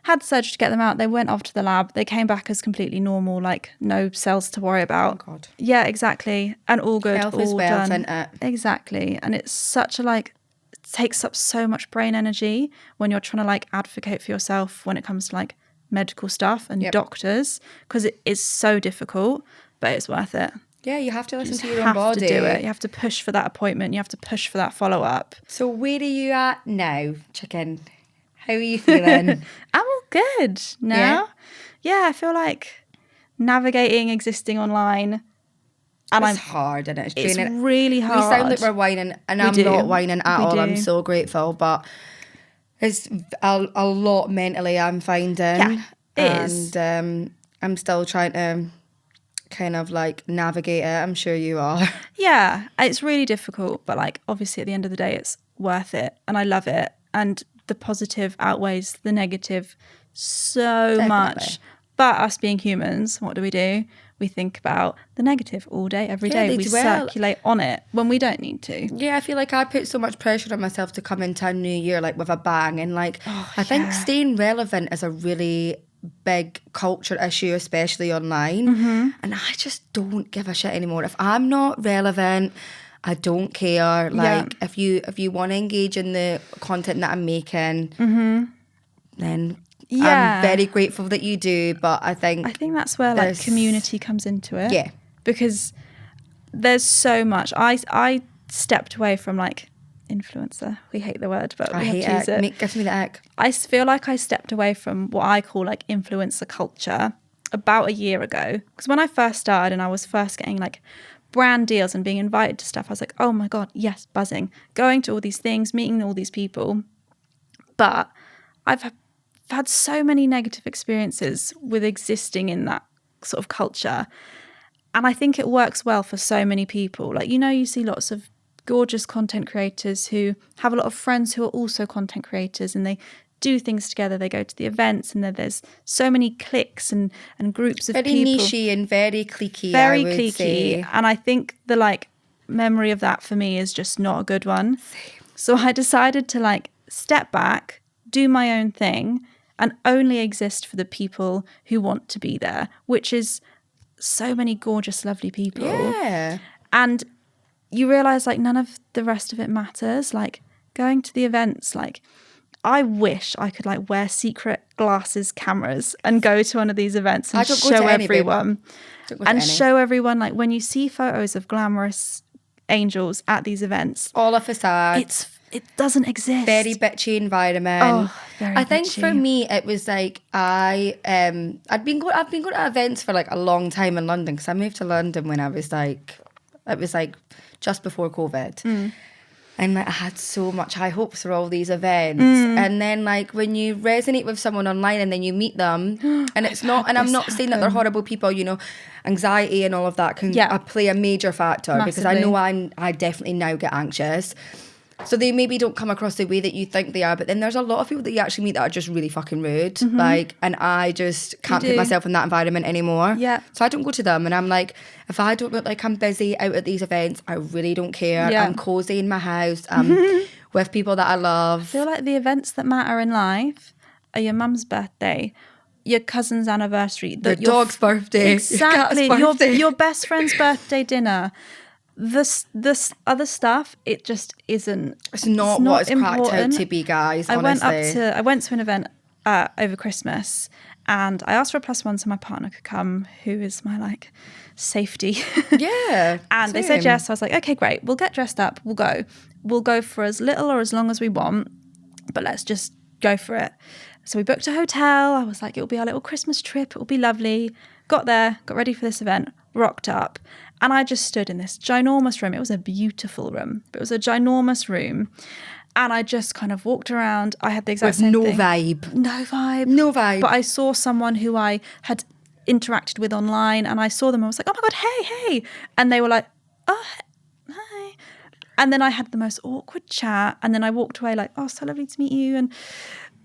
Had surgery to get them out. They went off to the lab. They came back as completely normal, like no cells to worry about. Oh God. Yeah, exactly. And all good. Health all is wealth, done. isn't it? Exactly. And it's such a takes up so much brain energy when you're trying to like advocate for yourself when it comes to like medical stuff and doctors, because it is so difficult, but it's worth it. Yeah, you have to listen to your own have body. to do it. You have to push for that appointment. You have to push for that follow-up. So where are you at now, chicken? How are you feeling? I'm all good now. Yeah, I feel like navigating existing online. And it's hard, and it's draining. It's really hard. We sound like we're whining, and I'm not whining at all. I'm so grateful, but it's a lot mentally I'm finding. Yeah, it is. And I'm still trying to kind of like navigate it. I'm sure you are. Yeah, it's really difficult, but like obviously at the end of the day it's worth it, and I love it, and the positive outweighs the negative so much. But us being humans, what do? We think about the negative all day, every day. We circulate on it when we don't need to. Yeah, I feel like I put so much pressure on myself to come into a new year like with a bang, and like I think staying relevant is a really big culture issue, especially online. And I just don't give a shit anymore. If I'm not relevant, I don't care. Like if you want to engage in the content that I'm making, then I'm very grateful that you do. But I think that's where like community comes into it. Yeah, because there's so much. I stepped away from like influencer. We hate the word, but we have to use it. Give me the ick. I feel like I stepped away from what I call like influencer culture about a year ago. Because when I first started and I was first getting like brand deals and being invited to stuff, I was like, oh my God, yes, buzzing. Going to all these things, meeting all these people. But I've had so many negative experiences with existing in that sort of culture. And I think it works well for so many people. Like, you see lots of gorgeous content creators who have a lot of friends who are also content creators, and they do things together. They go to the events, and there's so many cliques and groups of people. Very niche-y and very cliquey, I would cliquey. Say. And I think the like memory of that for me is just not a good one. Same. So I decided to like step back, do my own thing, and only exist for the people who want to be there, which is so many gorgeous, lovely people. Yeah. And you realise like none of the rest of it matters. Like going to the events, like I wish I could like wear secret glasses cameras and go to one of these events and show everyone. Show everyone like when you see photos of glamorous angels at these events. All a facade. It doesn't exist. Very bitchy environment. Oh, very I think bitchy. for me it was like I've been going to events for like a long time in London, because I moved to London when it was like just before COVID. And like I had so much high hopes for all these events. And then like when you resonate with someone online and then you meet them and it's not, and I'm not saying that they're horrible people, anxiety and all of that can play a major factor. Massively. Because I know I definitely now get anxious. So they maybe don't come across the way that you think they are, but then there's a lot of people that you actually meet that are just really fucking rude. Like, and I just can't put myself in that environment anymore. Yeah. So I don't go to them, and I'm like, if I don't look like I'm busy out at these events, I really don't care. Yeah. I'm cozy in my house. I'm with people that I love. I feel like the events that matter in life are your mum's birthday, your cousin's anniversary, your dog's birthday, exactly, your cat's birthday. Your best friend's birthday dinner. This other stuff, it just isn't. It's not what it's cracked out to be, guys. Honestly. I went to an event over Christmas, and I asked for a +1 so my partner could come, who is my like safety. Yeah. And they said yes. So I was like, okay, great. We'll get dressed up. We'll go for as little or as long as we want, but let's just go for it. So we booked a hotel. I was like, it'll be our little Christmas trip. It'll be lovely. Got there, got ready for this event, rocked up. And I just stood in this ginormous room. It was a beautiful room, but it was a ginormous room. And I just kind of walked around. I had the exact same thing. Vibe. No vibe. No vibe. But I saw someone who I had interacted with online, and I saw them. I was like, oh my God, hey. And they were like, oh, hi. And then I had the most awkward chat. And then I walked away like, oh, so lovely to meet you. And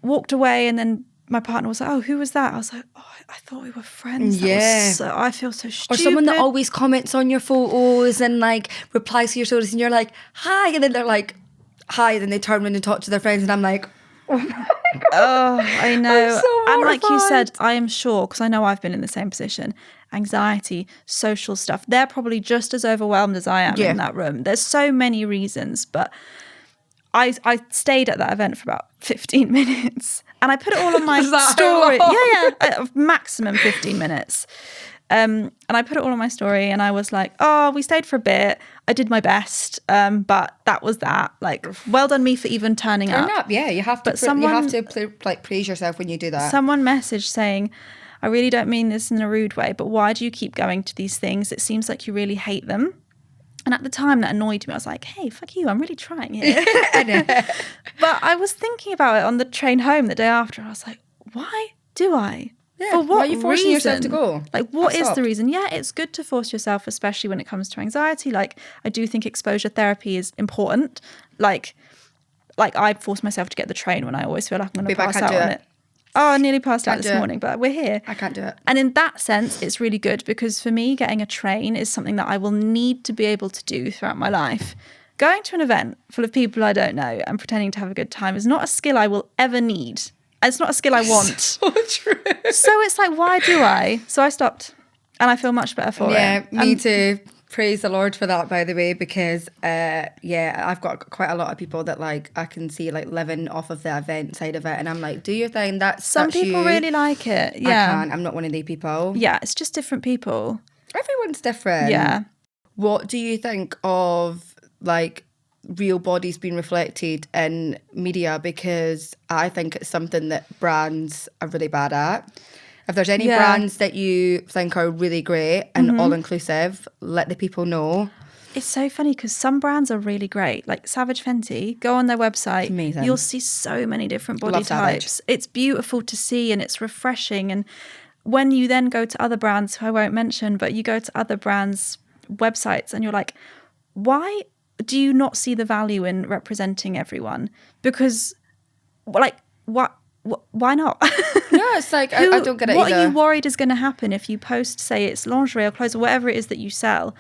walked away. And then my partner was like, oh, who was that? I was like, oh, I thought we were friends. Yeah. I feel so stupid. Or someone that always comments on your photos and like replies to your stories, and you're like, hi. And then they're like, hi. And then they turn around and talk to their friends, and I'm like, oh my God. Oh, I know. I'm so and like you horrified. said, I am sure, because I know I've been in the same position, anxiety, social stuff, they're probably just as overwhelmed as I am in that room. There's so many reasons, but I stayed at that event for about 15 minutes and I put it all on my Is that story. how long? Yeah, maximum 15 minutes. And I put it all on my story and I was like, oh, we stayed for a bit. I did my best. But that was that. Like, well done me for even turning up. Yeah, you have to. You have to like praise yourself when you do that. Someone messaged saying, I really don't mean this in a rude way, but why do you keep going to these things? It seems like you really hate them. And at the time that annoyed me. I was like, hey, fuck you. I'm really trying here. But I was thinking about it on the train home the day after. I was like, why do I? Yeah, for what why are you forcing reason? yourself to go? Like, what is the reason? Yeah, it's good to force yourself, especially when it comes to anxiety. Like, I do think exposure therapy is important. Like I force myself to get the train when I always feel like I'm going to pass out on it. Oh, I nearly passed out this morning, but we're here. I can't do it. And in that sense, it's really good because for me, getting a train is something that I will need to be able to do throughout my life. Going to an event full of people I don't know and pretending to have a good time is not a skill I will ever need. It's not a skill I want. So true. So it's like, why do I? So I stopped and I feel much better for it. Yeah, me too. Praise the Lord for that, by the way, because I've got quite a lot of people that like I can see like living off of the event side of it, and I'm like, do your thing. Some people really like it. Yeah, I can't. I'm not one of the people. Yeah, it's just different people. Everyone's different. Yeah. What do you think of like real bodies being reflected in media? Because I think it's something that brands are really bad at. If there's any brands that you think are really great and all-inclusive, let the people know. It's so funny because some brands are really great. Like Savage Fenty, go on their website. It's amazing. You'll see so many different body Love types. Savage. It's beautiful to see and it's refreshing. And when you then go to other brands, who I won't mention, but you go to other brands' websites and you're like, why do you not see the value in representing everyone? Because, like, why not? Yeah, it's like, I don't get it what either. are you worried is going to happen if you post, say it's lingerie or clothes or whatever it is that you sell?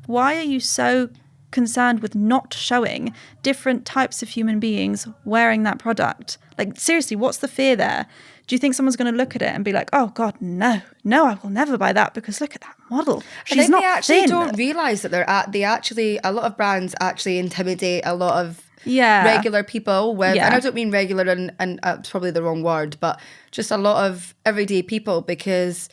Why are you so concerned with not showing different types of human beings wearing that product? Like, seriously, what's the fear there? Do you think someone's going to look at it and be like, oh God, no, I will never buy that because look at that model. She's not they actually thin. don't realise that a lot of brands actually intimidate a lot of regular people with, and I don't mean regular and it's probably the wrong word, but just a lot of everyday people, because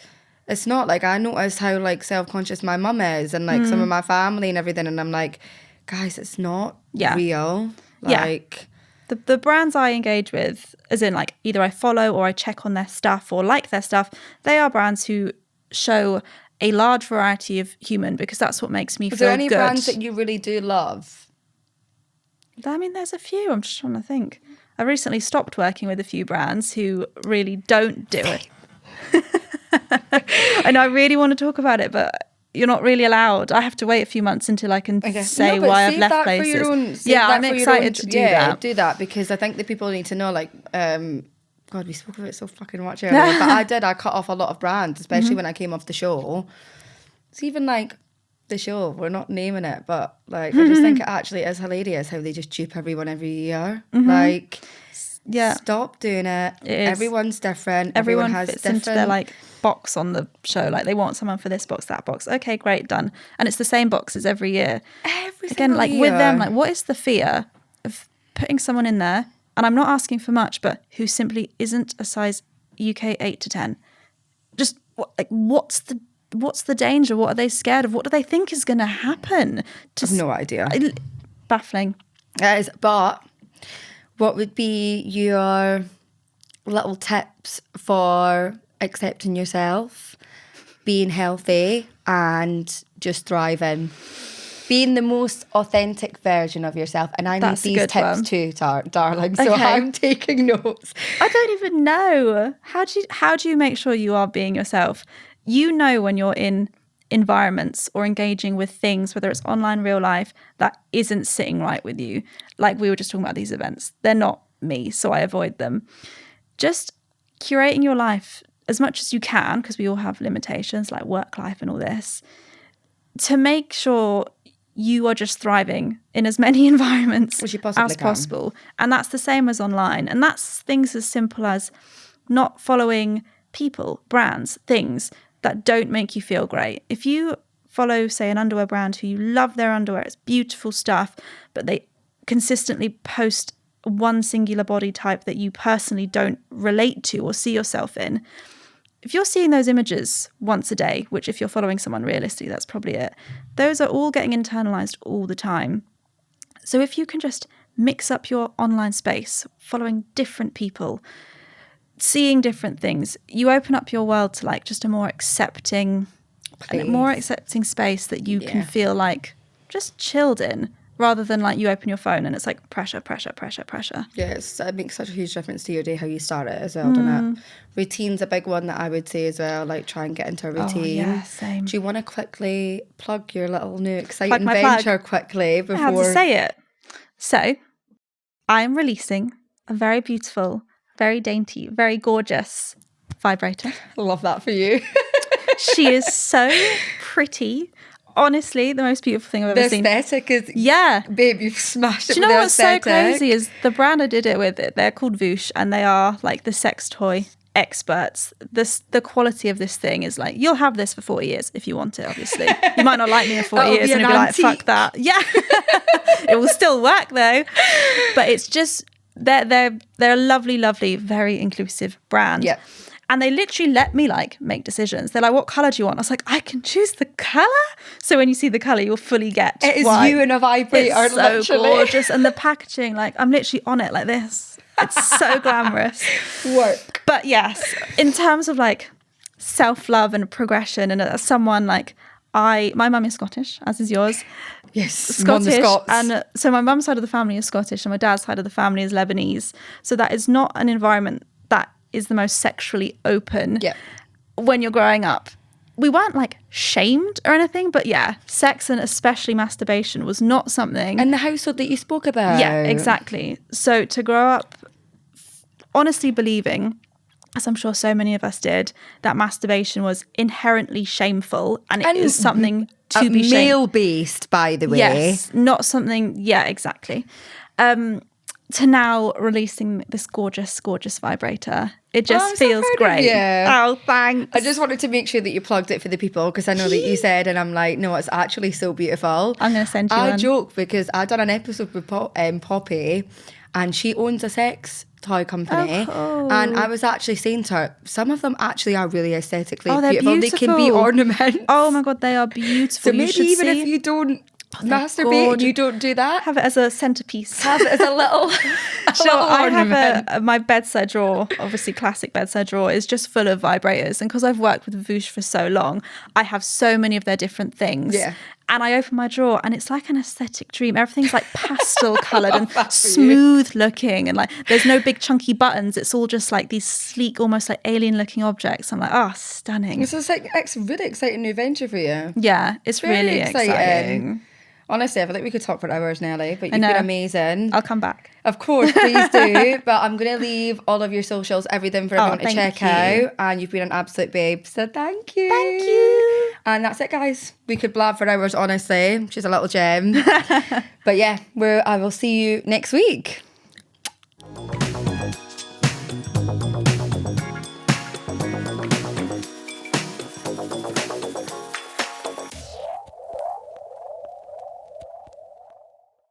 it's not like, I noticed how like self-conscious my mum is and like some of my family and everything, and I'm like, guys, it's not real. Like the brands I engage with, as in like either I follow or I check on their stuff or like their stuff, they are brands who show a large variety of human, because that's what makes me feel good. Are there any brands that you really do love? I mean, there's a few. I'm just trying to think. I recently stopped working with a few brands who really don't do it. And I really want to talk about it, but you're not really allowed. I have to wait a few months until I can say why I've left places. I'm excited to do that. Do that, because I think the people need to know, like, God, we spoke of it so fucking much earlier, but I cut off a lot of brands, especially when I came off the show. It's even like the show, we're not naming it, but like I just think it actually is hilarious how they just dupe everyone every year. Like, stop doing it. Everyone's different. Everyone has fits different into their like box on the show. Like they want someone for this box, that box. Okay, great, done. And it's the same boxes every year. Again, like year. with them, like what is the fear of putting someone in there? And I'm not asking for much, but who simply isn't a size UK 8 to 10. Just what's the danger? What are they scared of? What do they think is going to happen? I have no idea. Baffling. It is, but what would be your little tips for accepting yourself, being healthy, and just thriving? Being the most authentic version of yourself. And I need these tips too, darling. So I'm taking notes. I don't even know. How do you make sure you are being yourself? You know when you're in environments or engaging with things, whether it's online, real life, that isn't sitting right with you. Like we were just talking about these events. They're not me, so I avoid them. Just curating your life as much as you can, because we all have limitations like work life and all this, to make sure you are just thriving in as many environments as possible. And that's the same as online. And that's things as simple as not following people, brands, things that don't make you feel great. If you follow, say, an underwear brand who you love their underwear, it's beautiful stuff, but they consistently post one singular body type that you personally don't relate to or see yourself in, if you're seeing those images once a day, which if you're following someone realistically, that's probably it, those are all getting internalized all the time. So if you can just mix up your online space, following different people, seeing different things, you open up your world to like just a more accepting space that you can feel like just chilled in, rather than like you open your phone and it's like pressure. Yeah, it makes such a huge difference to your day how you start it as well, doesn't it? Routine's a big one that I would say as well, like try and get into a routine. Oh, yeah, same. Do you want to quickly plug your little new exciting venture quickly before... I have to say it. So, I'm releasing a very beautiful, very dainty, very gorgeous vibrator. I love that for you. She is so pretty. Honestly, the most beautiful thing I've ever seen. The aesthetic is... Yeah. Babe, you've smashed it. Do you know what's so crazy is the brand I did it with, they're called Voosh, and they are like the sex toy experts. The quality of this thing is like, you'll have this for 40 years if you want it, obviously. You might not like me in 40 years and you'll be like, fuck that. Yeah. It will still work though. But it's just, they're a lovely, lovely, very inclusive brand. Yeah. And they literally let me like make decisions. They're like, what colour do you want? I was like, I can choose the colour. So when you see the colour, you'll fully get it is why. You and a vibrator. It's so literally gorgeous. And the packaging, like I'm literally on it like this. It's so glamorous. Work. But yes, in terms of like self-love and progression, and as someone like my mum is Scottish, as is yours. Yes, Scottish. And so my mum's side of the family is Scottish and my dad's side of the family is Lebanese. So that is not an environment that is the most sexually open when you're growing up. We weren't like shamed or anything, but yeah, sex and especially masturbation was not something. And the household that you spoke about. Yeah, exactly. So to grow up honestly believing, as I'm sure so many of us did, that masturbation was inherently shameful and it is something to be shamed. Male-based, by the way. Yes, not something, yeah, exactly. To now releasing this gorgeous, gorgeous vibrator. It just feels great. Oh, thanks. I just wanted to make sure that you plugged it for the people because I know that you said, and I'm like, no, it's actually so beautiful. I'm going to send you one. I joke because I done an episode with Poppy and she owns a sex toy company. Oh, cool. And I was actually saying to her, some of them actually are really aesthetically they're beautiful. They can be ornaments. Oh my God, they are beautiful. So maybe even if you don't masturbate and you don't do that, have it as a centerpiece. Have it as a little I have my bedside drawer, obviously classic bedside drawer, is just full of vibrators, and because I've worked with Voosh for so long, I have so many of their different things. And I open my drawer and it's like an aesthetic dream. Everything's like pastel coloured and smooth looking, and like there's no big chunky buttons. It's all just like these sleek, almost like alien looking objects. I'm like, oh, stunning. It's just like a really exciting new venture for you. Yeah, it's really exciting. Honestly, I feel like we could talk for hours, Nelly, but you've been amazing. I'll come back. Of course, please do. But I'm going to leave all of your socials, everything for everyone to check out. And you've been an absolute babe. So thank you. Thank you. And that's it, guys. We could blab for hours, honestly. She's a little gem. But yeah, I will see you next week.